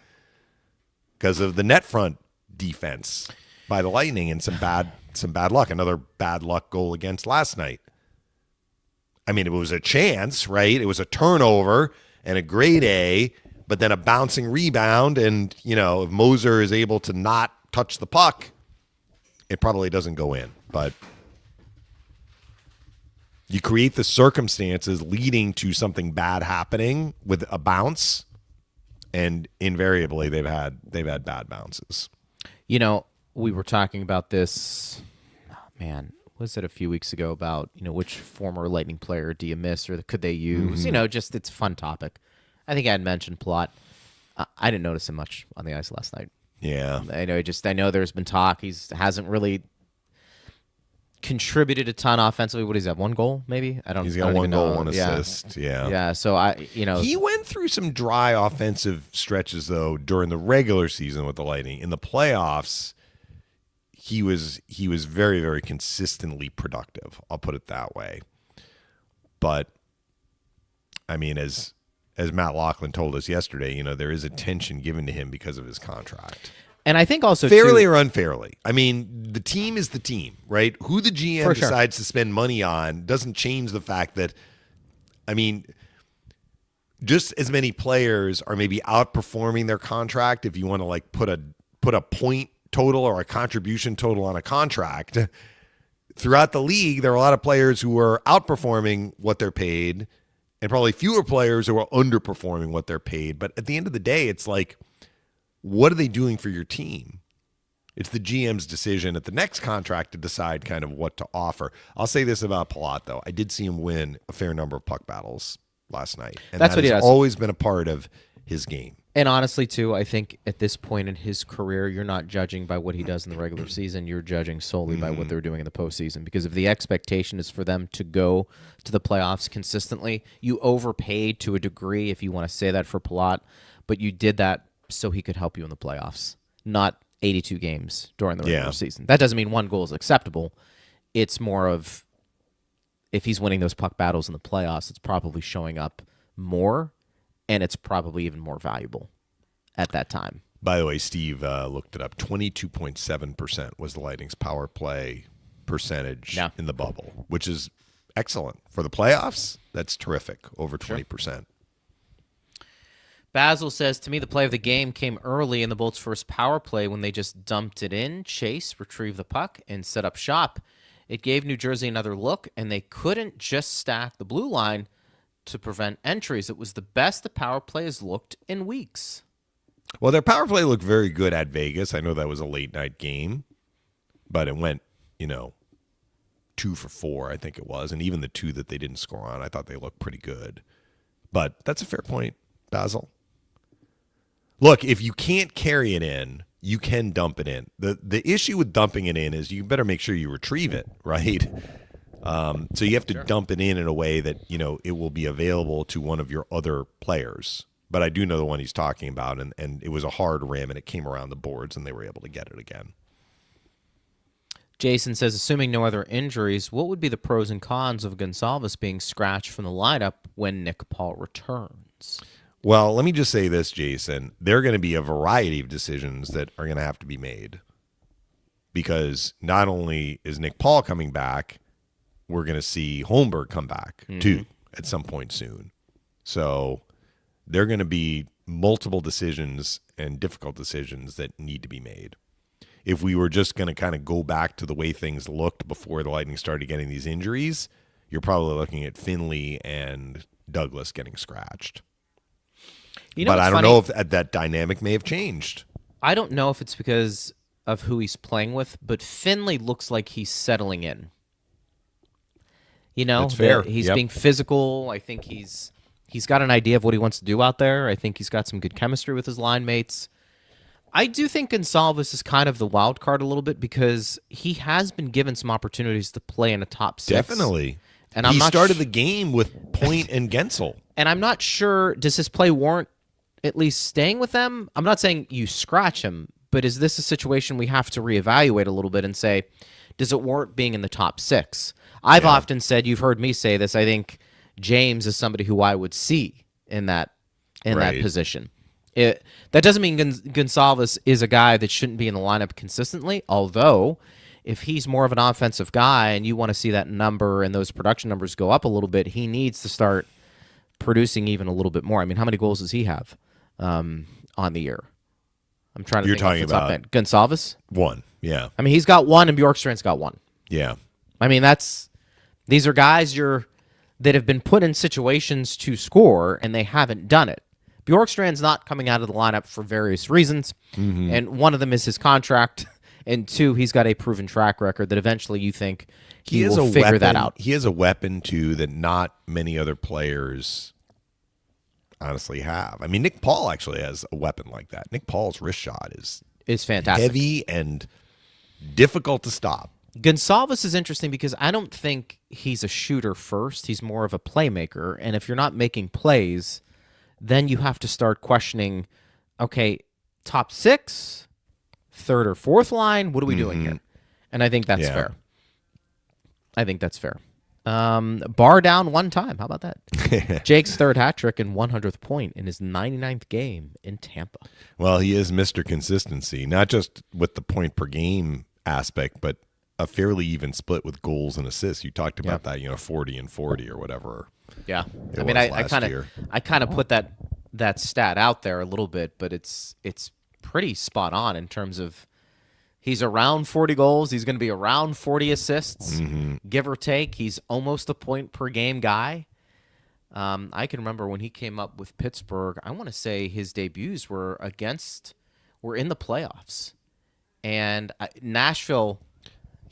because of the net front defense by the Lightning and some bad luck. Another bad luck goal against last night. I mean, it was a chance, right? It was a turnover and a grade A, but then a bouncing rebound. And, if Moser is able to not touch the puck, it probably doesn't go in. But you create the circumstances leading to something bad happening with a bounce. And invariably, they've had bad bounces. We were talking about this, was it a few weeks ago about, which former Lightning player do you miss or could they use? Just it's a fun topic. I think I had mentioned Plot. I didn't notice him much on the ice last night. Yeah. I know there's been talk. Hasn't really contributed a ton offensively. What is that? 1 goal, maybe? He's got 1 goal, 1 assist. Yeah. Yeah. So he went through some dry offensive stretches though during the regular season with the Lightning. In the playoffs, he was very, very consistently productive. I'll put it that way. But I mean, as Matt Loughlin told us yesterday, there is attention given to him because of his contract. And I think also fairly or unfairly. I mean, the team is the team, right? Who the GM For sure. decides to spend money on doesn't change the fact that, I mean, just as many players are maybe outperforming their contract. If you want to like put a point total or a contribution total on a contract throughout the league, there are a lot of players who are outperforming what they're paid and probably fewer players who are underperforming what they're paid. But at the end of the day, it's like, what are they doing for your team? It's the GM's decision at the next contract to decide kind of what to offer. I'll say this about Palat, though. I did see him win a fair number of puck battles last night. And That's what he does. Always been a part of his game. And honestly, too, I think at this point in his career, you're not judging by what he does in the regular season. You're judging solely by what they're doing in the postseason. Because if the expectation is for them to go to the playoffs consistently, you overpaid to a degree, if you want to say that for Palat, but you did that so he could help you in the playoffs, not 82 games during the regular season. That doesn't mean one goal is acceptable. It's more of, if he's winning those puck battles in the playoffs, it's probably showing up more, and it's probably even more valuable at that time. By the way, Steve looked it up. 22.7% was the Lightning's power play percentage in the bubble, which is excellent. For the playoffs, that's terrific, over 20%. Basil says, to me, the play of the game came early in the Bolts' first power play when they just dumped it in, chase, retrieve the puck, and set up shop. It gave New Jersey another look, and they couldn't just stack the blue line to prevent entries. It was the best the power play has looked in weeks. Well, their power play looked very good at Vegas. I know that was a late-night game, but it went, 2 for 4, I think it was, and even the 2 that they didn't score on, I thought they looked pretty good. But that's a fair point, Basil. Look, if you can't carry it in, you can dump it in. The issue with dumping it in is you better make sure you retrieve it, right? So you have to dump it in a way that, it will be available to one of your other players. But I do know the one he's talking about, and it was a hard rim, and it came around the boards, and they were able to get it again. Jason says, assuming no other injuries, what would be the pros and cons of Gonçalves being scratched from the lineup when Nick Paul returns? Well, let me just say this, Jason. There are going to be a variety of decisions that are going to have to be made because not only is Nick Paul coming back, we're going to see Holmberg come back, too, at some point soon. So there are going to be multiple decisions and difficult decisions that need to be made. If we were just going to kind of go back to the way things looked before the Lightning started getting these injuries, you're probably looking at Finley and Douglas getting scratched. But I don't know if that dynamic may have changed. I don't know if it's because of who he's playing with, but Finley looks like he's settling in. That's fair. He's being physical. I think he's got an idea of what he wants to do out there. I think he's got some good chemistry with his line mates. I do think Gonçalves is kind of the wild card a little bit because he has been given some opportunities to play in a top 6. Definitely. And he started the game with Point and Gensel. And I'm not sure, does his play warrant at least staying with them? I'm not saying you scratch him, but is this a situation we have to reevaluate a little bit and say, does it warrant being in the top 6? I've often said, you've heard me say this, I think James is somebody who I would see in that position. That doesn't mean Gonçalves is a guy that shouldn't be in the lineup consistently, although if he's more of an offensive guy and you want to see that number and those production numbers go up a little bit, he needs to start producing even a little bit more. I mean, how many goals does he have on the year? I'm trying to think. You're talking about Gonçalves? 1, yeah. I mean, he's got 1 and Bjorkstrand's got 1. Yeah. I mean, these are guys that have been put in situations to score, and they haven't done it. Bjorkstrand's not coming out of the lineup for various reasons, and one of them is his contract, and 2, he's got a proven track record that eventually you think he will figure that out. He has a weapon, too, that not many other players honestly have. I mean, Nick Paul actually has a weapon like that. Nick Paul's wrist shot is fantastic. Heavy and difficult to stop. Gonçalves is interesting because I don't think he's a shooter first. He's more of a playmaker, and if you're not making plays, then you have to start questioning, okay, top 6, 3rd or 4th line, what are we doing here? And I think that's fair. Bar down one time. How about that? Jake's third hat trick and 100th point in his 99th game in Tampa. Well, he is Mr. Consistency, not just with the point per game aspect, but a fairly even split with goals and assists. You talked about that, 40 and 40 or whatever. Yeah. I mean, I kind of put that stat out there a little bit, but it's pretty spot on in terms of he's around 40 goals. He's going to be around 40 assists, give or take. He's almost a point per game guy. I can remember when he came up with Pittsburgh, I want to say his debuts were in the playoffs. And Nashville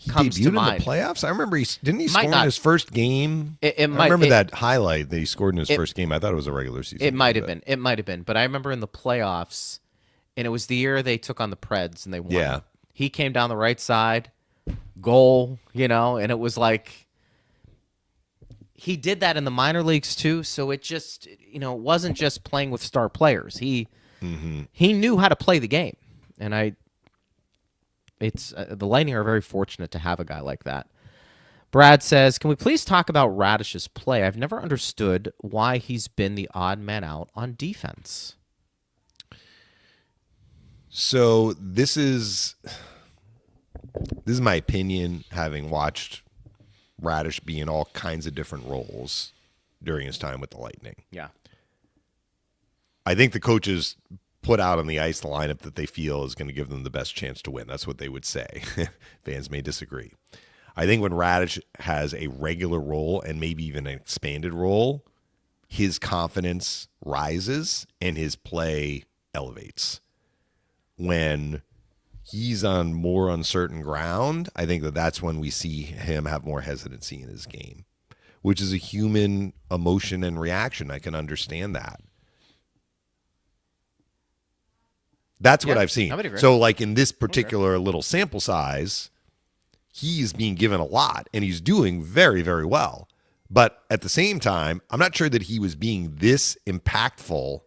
comes to mind. In the playoffs? I remember didn't he score in his first game? I remember that highlight that he scored in his first game. I thought it was a regular season. It might have been. It might have been. But I remember in the playoffs, and it was the year they took on the Preds and they won. Yeah. He came down the right side, goal, and it was like he did that in the minor leagues too. So it just, it wasn't just playing with star players. He knew how to play the game, and the Lightning are very fortunate to have a guy like that. Brad says, can we please talk about Radish's play? I've never understood why he's been the odd man out on defense. So this is my opinion, having watched Radish be in all kinds of different roles during his time with the Lightning. Yeah. I think the coaches put out on the ice the lineup that they feel is going to give them the best chance to win. That's what they would say. Fans may disagree. I think when Radish has a regular role and maybe even an expanded role, his confidence rises and his play elevates. When he's on more uncertain ground, I think that's when we see him have more hesitancy in his game, which is a human emotion and reaction. I can understand that. That's what I've seen. So like in this particular little sample size, he's being given a lot and he's doing very, very well. But at the same time, I'm not sure that he was being this impactful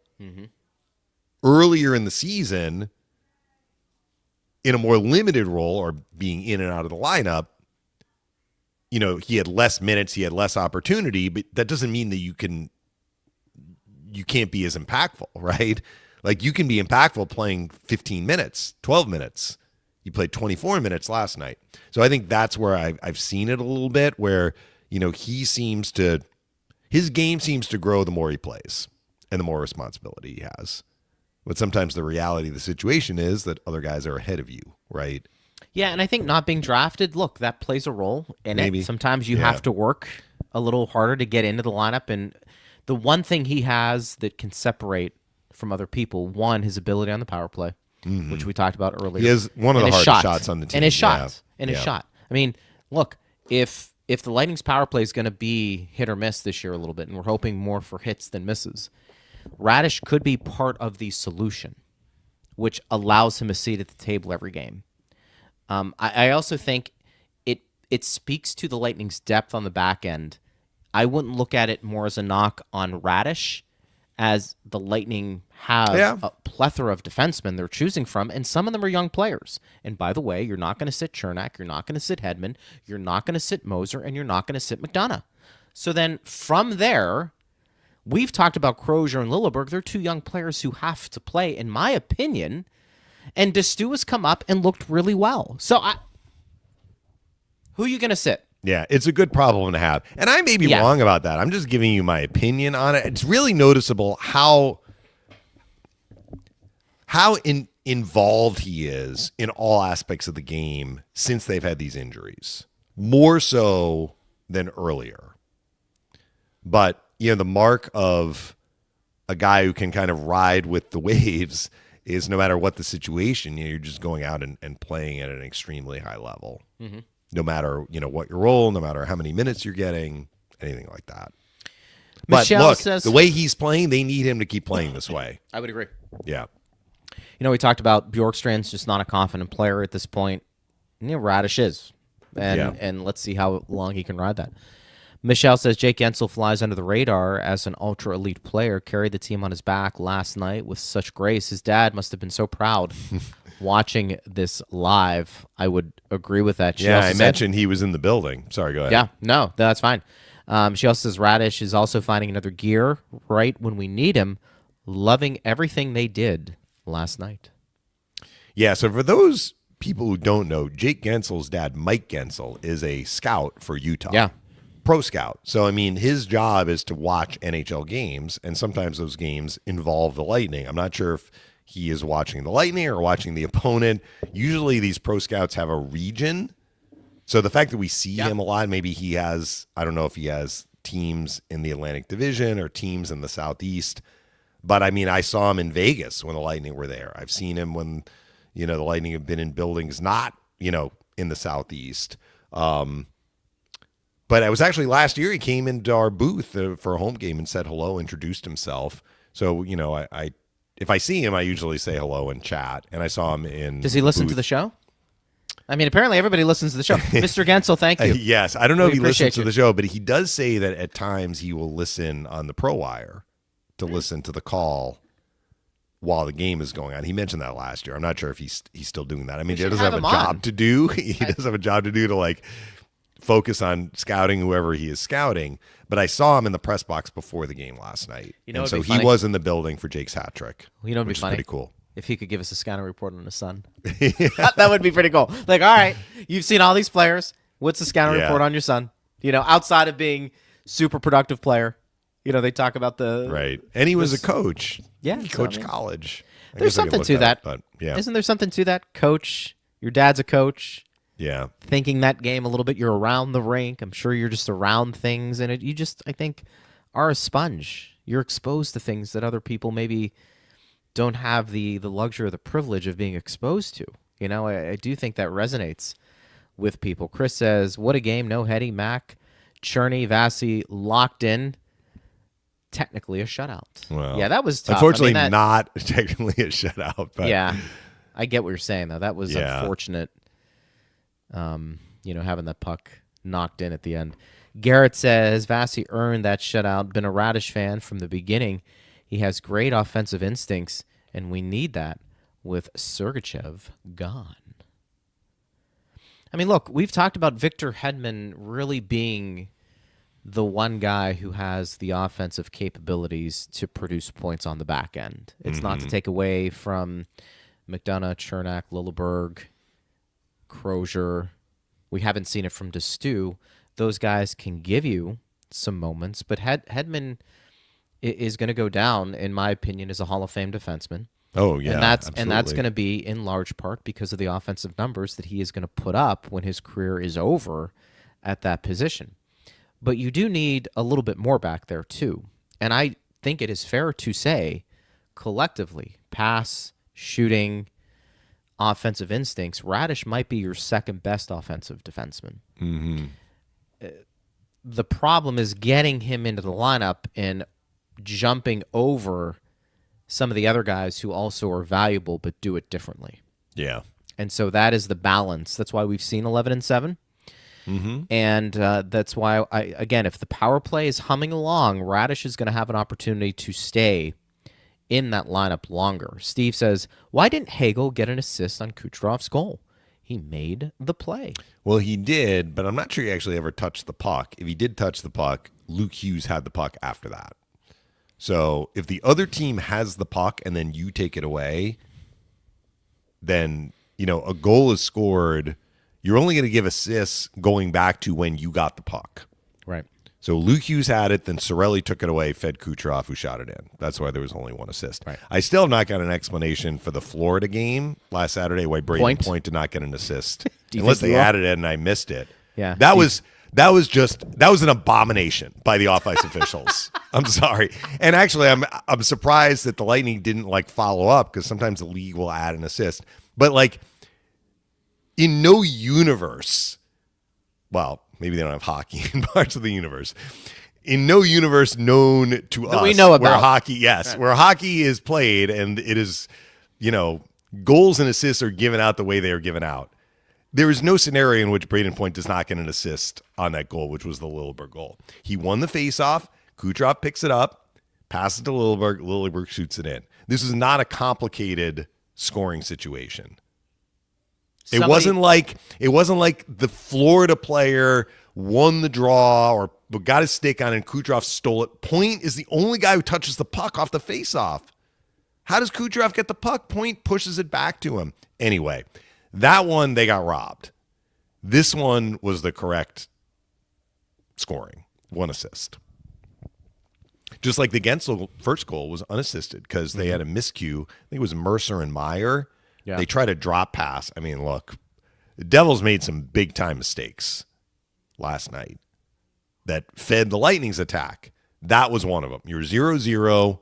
earlier in the season in a more limited role or being in and out of the lineup. He had less minutes, he had less opportunity, but that doesn't mean that you can't be as impactful, right? Like you can be impactful playing 15 minutes, 12 minutes. You played 24 minutes last night. So I think that's where I've seen it a little bit where, his game seems to grow the more he plays and the more responsibility he has. But sometimes the reality of the situation is that other guys are ahead of you, right? Yeah, and I think not being drafted, look, that plays a role in it. Sometimes you have to work a little harder to get into the lineup. And the one thing he has that can separate from other people, one, his ability on the power play, which we talked about earlier. He has one of the hardest shots on the team. And his shot. And his shot. I mean, look, if the Lightning's power play is going to be hit or miss this year a little bit, and we're hoping more for hits than misses, Radish could be part of the solution, which allows him a seat at the table every game. I also think it speaks to the Lightning's depth on the back end. I wouldn't look at it more as a knock on Radish, as the Lightning have a plethora of defensemen they're choosing from, and some of them are young players. And by the way, you're not going to sit Cernak, you're not going to sit Hedman, you're not going to sit Moser, and you're not going to sit McDonough. So then from there, we've talked about Crozier and Lilleberg. They're two young players who have to play, in my opinion. And Destu has come up and looked really well. So who are you going to sit? Yeah, it's a good problem to have. And I may be wrong about that. I'm just giving you my opinion on it. It's really noticeable how involved he is in all aspects of the game since they've had these injuries. More so than earlier. But, the mark of a guy who can kind of ride with the waves is no matter what the situation, you're just going out and playing at an extremely high level. Mm-hmm. No matter, what your role, no matter how many minutes you're getting, anything like that. Michelle but look, says, the way he's playing, they need him to keep playing this way. I would agree. Yeah. We talked about Bjorkstrand's just not a confident player at this point. Radish is. And let's see how long he can ride that. Michelle says Jake Gensel flies under the radar as an ultra-elite player, carried the team on his back last night with such grace. His dad must have been so proud. watching this live, I would agree with that. I mentioned he was in the building. Sorry, go ahead. Yeah, no, that's fine. She also says Radish is also finding another gear right when we need him, loving everything they did last night. Yeah, so for those people who don't know, Jake Gensel's dad, Mike Gensel, is a scout for Utah. Yeah. Pro scout. So, I mean, his job is to watch NHL games, and sometimes those games involve the Lightning. I'm not sure if he is watching the Lightning or watching the opponent. Usually these pro scouts have a region. So the fact that we see him a lot, maybe he has, I don't know if he has teams in the Atlantic Division or teams in the Southeast. But, I mean, I saw him in Vegas when the Lightning were there. I've seen him when, the Lightning have been in buildings not, in the Southeast. But it was actually last year he came into our booth for a home game and said hello, introduced himself. So, I if I see him, I usually say hello and chat. And I saw him in Does he listen to the show? I mean, apparently everybody listens to the show. Mr. Gensel, thank you. Yes. I don't know if he listens to the show, but he does say that at times he will listen on the Pro Wire to listen to the call while the game is going on. He mentioned that last year. I'm not sure if he's still doing that. I mean, he does have a job to do. He does have a job to do to, like, focus on scouting whoever he is scouting. But I saw him in the press box before the game last night. And so he was in the building for Jake's hat trick, which is pretty cool. If he could give us a scouting report on his son. That would be pretty cool. Like, all right, you've seen all these players. What's the scouting report on your son? Outside of being super productive player, they talk about the... Right. And he was a coach. Yeah. He coached college. There's something to that. But yeah. Isn't there something to that? Coach, your dad's a coach. Yeah. Thinking that game a little bit. You're around the rink. I'm sure you're just around things. And you just, I think, are a sponge. You're exposed to things that other people maybe don't have the luxury or the privilege of being exposed to. I do think that resonates with people. Chris says, what a game. No Hetty, Mac, Cherney, Vasi locked in. Technically a shutout. Well, yeah, that was tough. Unfortunately, not technically a shutout. But yeah, I get what you're saying, though. That was unfortunate, having that puck knocked in at the end. Garrett says, Vasi earned that shutout. Been a Radish fan from the beginning. He has great offensive instincts, and we need that with Sergachev gone. I mean, look, we've talked about Victor Hedman really being the one guy who has the offensive capabilities to produce points on the back end. It's not to take away from McDonough, Cernak, Lilleberg, Crozier. We haven't seen it from DeStew. Those guys can give you some moments, but Hedman is going to go down, in my opinion, as a Hall of Fame defenseman. Oh, yeah, and that's going to be in large part because of the offensive numbers that he is going to put up when his career is over at that position. But you do need a little bit more back there, too. And I think it is fair to say, collectively, pass, shooting, offensive instincts, Radish might be your second best offensive defenseman. Mm-hmm. The problem is getting him into the lineup and jumping over some of the other guys who also are valuable but do it differently. Yeah. And so that is the balance. That's why we've seen 11-7. Mm-hmm. And that's why, again, if the power play is humming along, Radish is going to have an opportunity to stay in that lineup longer. Steve says, why didn't Hagel get an assist on Kucherov's goal? He made the play. Well, he did, but I'm not sure he actually ever touched the puck. If he did touch the puck, Luke Hughes had the puck after that. So if the other team has the puck and then you take it away, then, a goal is scored. You're only going to give assists going back to when you got the puck. Right. So Luke Hughes had it, then Cirelli took it away, fed Kucherov, who shot it in. That's why there was only one assist. Right. I still have not got an explanation for the Florida game last Saturday why Braden Point did not get an assist. Unless they added it and I missed it. Yeah. That was an abomination by the off-ice officials. I'm sorry. And actually, I'm surprised that the Lightning didn't follow up, because sometimes the league will add an assist. But in no universe, well, maybe they don't have hockey in parts of the universe. In no universe known to us, we know about where hockey is played and it is, goals and assists are given out the way they are given out. There is no scenario in which Braden Point does not get an assist on that goal, which was the Lilleberg goal. He won the faceoff. Kucherov picks it up, passes to Lilleberg. Lilleberg shoots it in. This is not a complicated scoring situation. It wasn't like the Florida player won the draw or got his stick on and Kucherov stole it. Point is the only guy who touches the puck off the faceoff. How does Kucherov get the puck? Point pushes it back to him. Anyway, that one they got robbed. This one was the correct scoring. 1 assist. Just like the Gensel first goal was unassisted because they had a miscue. I think it was Mercer and Meyer. Yeah. They tried a drop pass. I mean, look, the Devils made some big-time mistakes last night that fed the Lightning's attack. That was one of them. You're 0-0.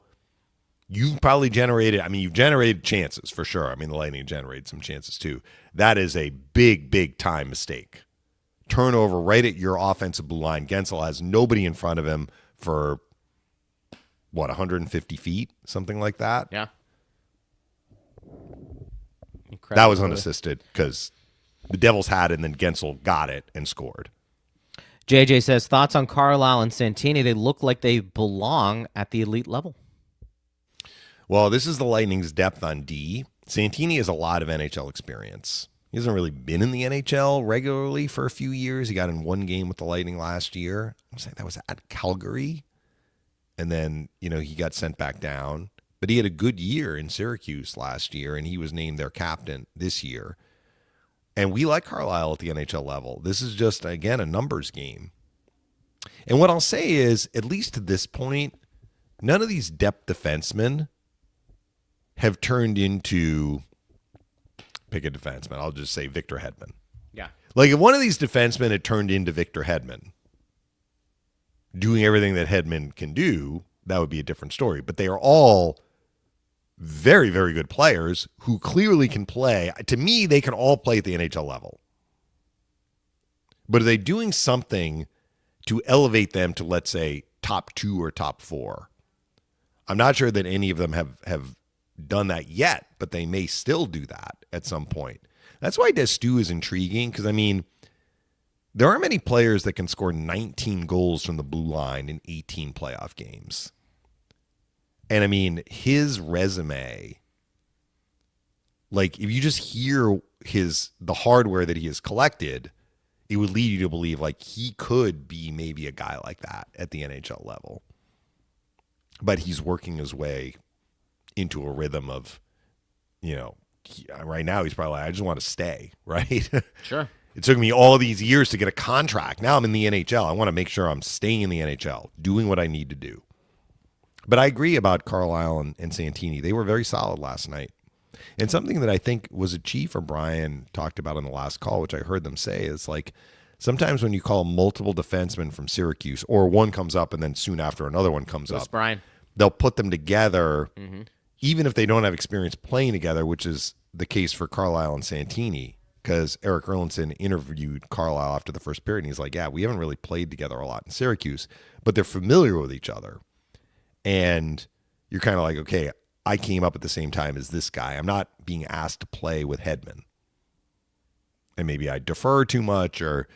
You've probably you've generated chances for sure. I mean, the Lightning generated some chances too. That is a big, big-time mistake. Turnover right at your offensive blue line. Gensel has nobody in front of him for, 150 feet? Something like that? Yeah. Incredible. That was unassisted because the Devils had it, and then Gensel got it and scored. JJ says, thoughts on Carlisle and Santini? They look like they belong at the elite level. Well, this is the Lightning's depth on D. Santini has a lot of NHL experience. He hasn't really been in the NHL regularly for a few years. He got in one game with the Lightning last year. I'm saying that was at Calgary. And then, he got sent back down. But he had a good year in Syracuse last year, and he was named their captain this year. And we like Carlisle at the NHL level. This is just, again, a numbers game. And what I'll say is, at least to this point, none of these depth defensemen have turned into, pick a defenseman, I'll just say Victor Hedman. Yeah. Like if one of these defensemen had turned into Victor Hedman, doing everything that Hedman can do, that would be a different story. But they are all very, very good players who clearly can play. To me, they can all play at the NHL level. But are they doing something to elevate them to, let's say, top 2 or top 4? I'm not sure that any of them have done that yet, but they may still do that at some point. That's why Destu is intriguing because, there aren't many players that can score 19 goals from the blue line in 18 playoff games. And, his resume, like if you just hear the hardware that he has collected, it would lead you to believe like he could be maybe a guy like that at the NHL level. But he's working his way into a rhythm of, right now he's probably like, I just want to stay, right? Sure. It took me all these years to get a contract. Now I'm in the NHL. I want to make sure I'm staying in the NHL, doing what I need to do. But I agree about Carlisle and Santini. They were very solid last night. And something that I think was a Chief or Brian talked about on the last call, which I heard them say, is like sometimes when you call multiple defensemen from Syracuse, or one comes up and then soon after another one comes up, Brian. They'll put them together, even if they don't have experience playing together, which is the case for Carlisle and Santini. Because Erik Cernak interviewed Carlisle after the first period, and he's like, yeah, we haven't really played together a lot in Syracuse, but they're familiar with each other. And you're kind of like, okay, I came up at the same time as this guy. I'm not being asked to play with Hedman. And maybe I defer too much or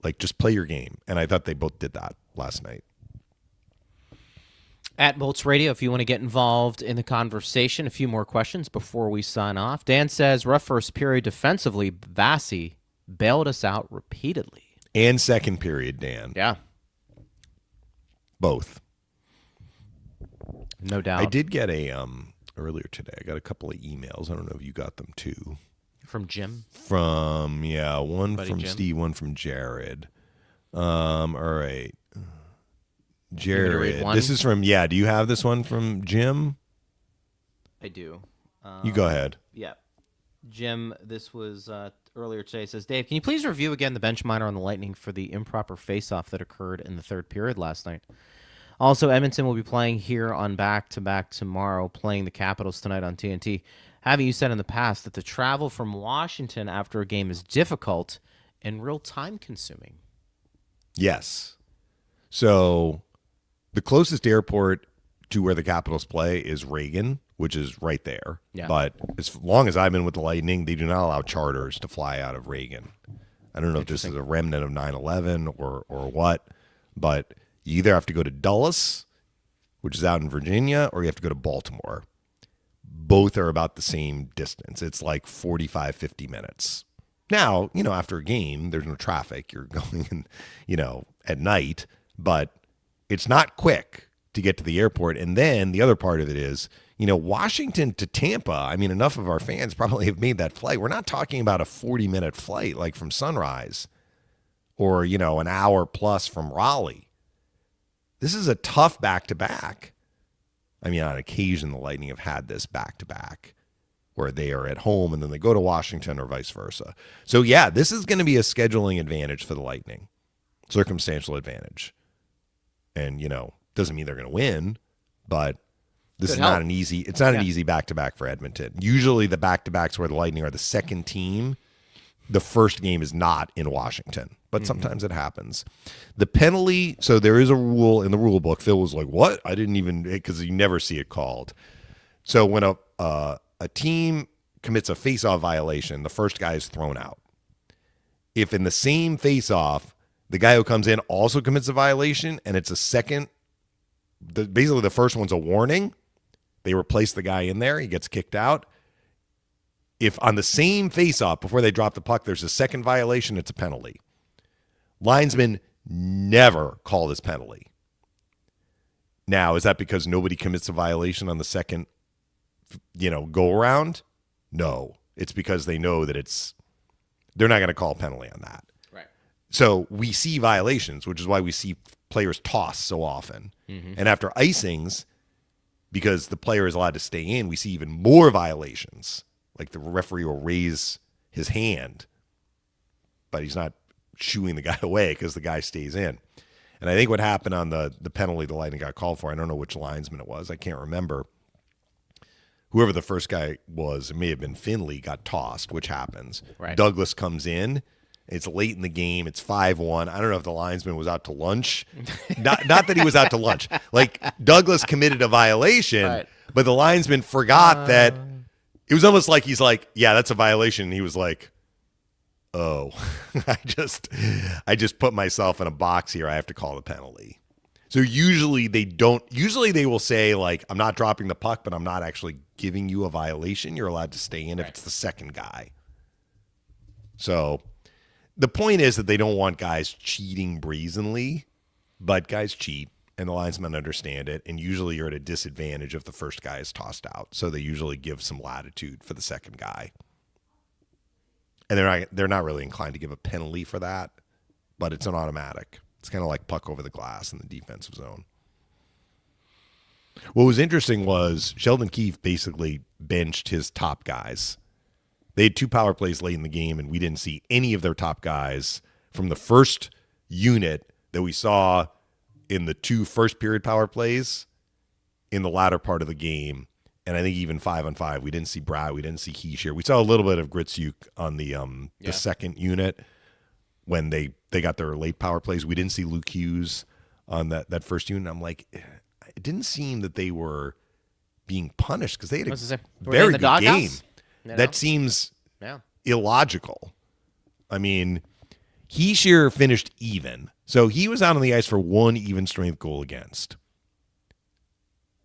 like just play your game. And I thought they both did that last night. At Bolts Radio, if you want to get involved in the conversation, a few more questions before we sign off. Dan says, rough first period defensively, Vasi bailed us out repeatedly. And second period, Dan. Yeah. Both. No doubt. I did get earlier today, I got a couple of emails. I don't know if you got them too. From Jim? One Buddy from Jim? Steve, one from Jared. All right. Jared. This is from, do you have this one from Jim? I do. You go ahead. Yeah. Jim, this was earlier today. Says, Dave, can you please review again the bench minor on the Lightning for the improper face-off that occurred in the third period last night? Also, Edmonton will be playing here on back-to-back tomorrow, playing the Capitals tonight on TNT. Haven't you said in the past that the travel from Washington after a game is difficult and real time-consuming? Yes. So the closest airport to where the Capitals play is Reagan, which is right there. Yeah. But as long as I've been with the Lightning, they do not allow charters to fly out of Reagan. I don't know if this is a remnant of 9/11 or what, but you either have to go to Dulles, which is out in Virginia, or you have to go to Baltimore. Both are about the same distance. It's like 45, 50 minutes Now, after a game, there's no traffic. You're going in, at night, but it's not quick to get to the airport. And then the other part of it is, Washington to Tampa. I mean, enough of our fans probably have made that flight. We're not talking about a 40-minute flight like from Sunrise or, an hour plus from Raleigh. This is a tough back-to-back. I mean, on occasion, the Lightning have had this back-to-back where they are at home and then they go to Washington or vice versa. So, yeah, this is going to be a scheduling advantage for the Lightning, circumstantial advantage. And, doesn't mean they're going to win, but this is not an easy back-to-back for Edmonton. Usually the back-to-backs where the Lightning are the second team, the first game is not in Washington, but sometimes it happens. The penalty, so there is a rule in the rule book. Phil was like, what? I didn't even, because you never see it called. So when a team commits a face-off violation, the first guy is thrown out. If in the same face-off, the guy who comes in also commits a violation and it's a second, basically the first one's a warning, they replace the guy in there, he gets kicked out. If on the same face-off, before they drop the puck, there's a second violation, it's a penalty. Linesmen never call this penalty. Now, is that because nobody commits a violation on the second go around? No. It's because they know that they're not going to call a penalty on that. Right. So we see violations, which is why we see players toss so often. Mm-hmm. And after icings, because the player is allowed to stay in, we see even more violations. Like the referee will raise his hand, but he's not shooing the guy away because the guy stays in. And I think what happened on the penalty the Lightning got called for, I don't know which linesman it was. I can't remember. Whoever the first guy was, it may have been Finley, got tossed, which happens. Right. Douglas comes in. It's late in the game. It's 5-1. I don't know if the linesman was out to lunch. Not that he was out to lunch. Like, Douglas committed a violation, right, but the linesman forgot that. It was almost like he's like, yeah, that's a violation. And he was like, oh, I just put myself in a box here. I have to call the penalty. So usually they will say, like, I'm not dropping the puck, but I'm not actually giving you a violation. You're allowed to stay in if it's the second guy. So the point is that they don't want guys cheating brazenly, but guys cheat, and the linesmen understand it, and usually you're at a disadvantage if the first guy is tossed out. So they usually give some latitude for the second guy. And they're not really inclined to give a penalty for that, but it's an automatic. It's kind of like puck over the glass in the defensive zone. What was interesting was Sheldon Keefe basically benched his top guys. They had 2 power plays late in the game, and we didn't see any of their top guys from the first unit that we saw in the 2 first period power plays in the latter part of the game. And I think even 5-on-5, we didn't see Brad, we didn't see Heischer. We saw a little bit of Gritzuk on the second unit when they got their late power plays. We didn't see Luke Hughes on that first unit. I'm like, it didn't seem that they were being punished because they had a very good game. That seems illogical. I mean, Heischer finished even. So he was out on the ice for 1 even strength goal against.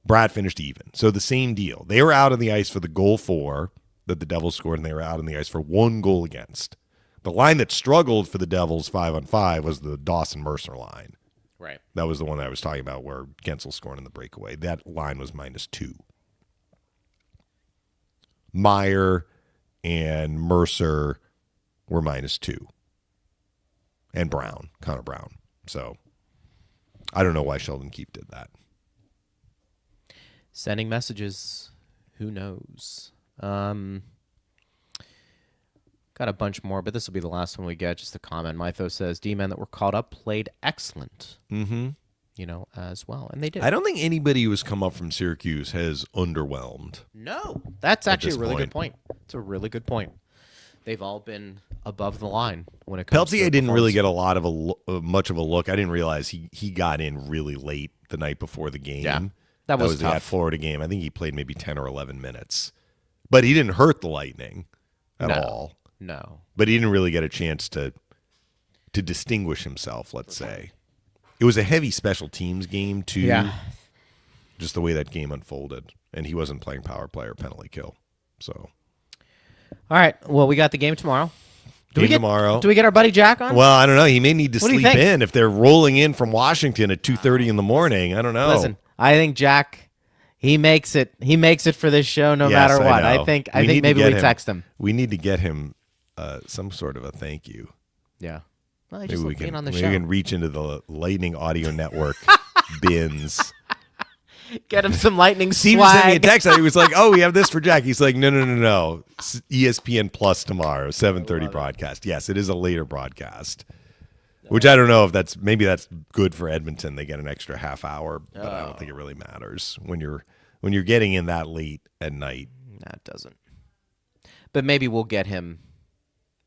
Brad finished even. So the same deal. They were out on the ice for the goal 4 that the Devils scored, and they were out on the ice for 1 goal against. The line that struggled for the Devils 5-on-5 was the Dawson-Mercer line. Right. That was the one that I was talking about where Gensel scored in the breakaway. That line was -2. Meyer and Mercer were -2. And Brown, Connor Brown. So I don't know why Sheldon Keefe did that. Sending messages. Who knows? Got a bunch more, but this will be the last one we get. Just a comment. Mytho says, D-men that were caught up played excellent. Mm-hmm. As well. And they did. I don't think anybody who has come up from Syracuse has underwhelmed. No. That's actually a really good point. It's a really good point. They've all been above the line when it comes to Peltier didn't really get a lot of much of a look. I didn't realize he got in really late the night before the game. Yeah, that was tough. That Florida game. I think he played maybe 10 or 11 minutes. But he didn't hurt the Lightning at all. No. But he didn't really get a chance to distinguish himself, let's say. It was a heavy special teams game, too. Yeah. Just the way that game unfolded. And he wasn't playing power play or penalty kill. So. All right. Well, we got the game tomorrow. tomorrow. Do we get our buddy Jack on? Well, I don't know. He may need to What do you sleep think? in if they're rolling in from Washington at 2:30 in the morning. I don't know. Listen, I think Jack, he makes it. He makes it for this show no Yes, matter I what. know. I think We need to maybe get we text him. We need to get him some sort of a thank you. Yeah. Well, Maybe we being can. on the We show. can reach into the Lightning Audio Network bins. Get him some Lightning Steve sent me a swag. text. He was like, "Oh, we have this for Jack." He's like, "No. ESPN Plus tomorrow, 7:30 broadcast. Yes, it is a later broadcast." Which I don't know if that's good for Edmonton. They get an extra half hour, but I don't think it really matters when you're getting in that late at night. No, it doesn't. But maybe we'll get him.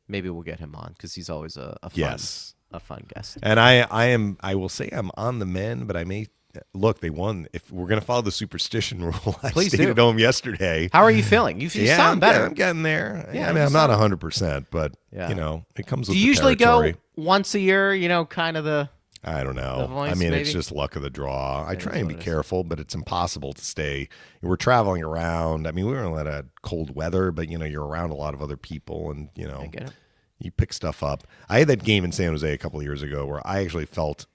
Maybe we'll get him on because he's always a fun guest. And I will say I'm on the men, but I may look. They won. If we're gonna follow the superstition rule, I Please stayed do. at home yesterday. How are you feeling? You sound better. I'm getting there. Yeah, I mean, I'm not 100%, but Yeah. it comes with Do you the usually territory. go once a year? Kind of the. I don't know. The voice, I mean, maybe? it's just luck of the draw. I try is and be what it is. careful, but it's impossible to stay. We're traveling around. I mean, we were in a lot of cold weather, but you're around a lot of other people, and I get it. you pick stuff up. I had that game in San Jose a couple of years ago where I actually felt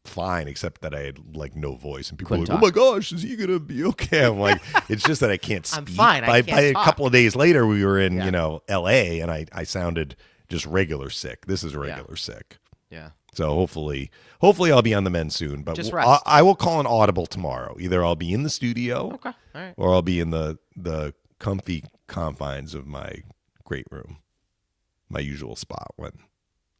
fine, except that I had like no voice, and people were Couldn't like, "Oh my gosh, is he gonna be okay?" I'm like, it's just that I can't speak. I'm fine. I By can't a talk. couple of days later, we were in Yeah. L.A. and I sounded just regular sick. This is regular sick. Yeah. So hopefully I'll be on the men soon. But Just rest. I will call an audible tomorrow. Either I'll be in the studio, Okay. All right. or I'll be in the comfy confines of my great room, my usual spot when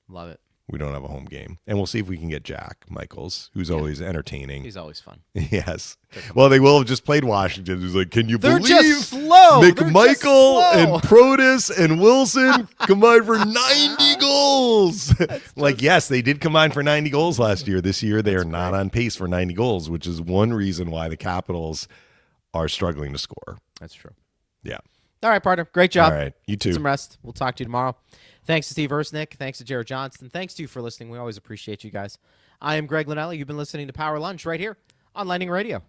Love it. we don't have a home game. And we'll see if we can get Jack Michaels, who's always entertaining. He's always fun. Yes. Well, they will have just played Washington. Who's like, can you They're believe just slow. They're just McMichael slow. and Protus and Wilson combined for 90 goals? Like, yes, they did combine for 90 goals last year. This year, they are not on pace for 90 goals, which is one reason why the Capitals are struggling to score. That's true. Yeah. All right, partner. Great job. All right. You too. Get some rest. We'll talk to you tomorrow. Thanks to Steve Cernak. Thanks to Jared Johnston. Thanks to you for listening. We always appreciate you guys. I am Greg Linnelli. You've been listening to Power Lunch right here on Lightning Radio.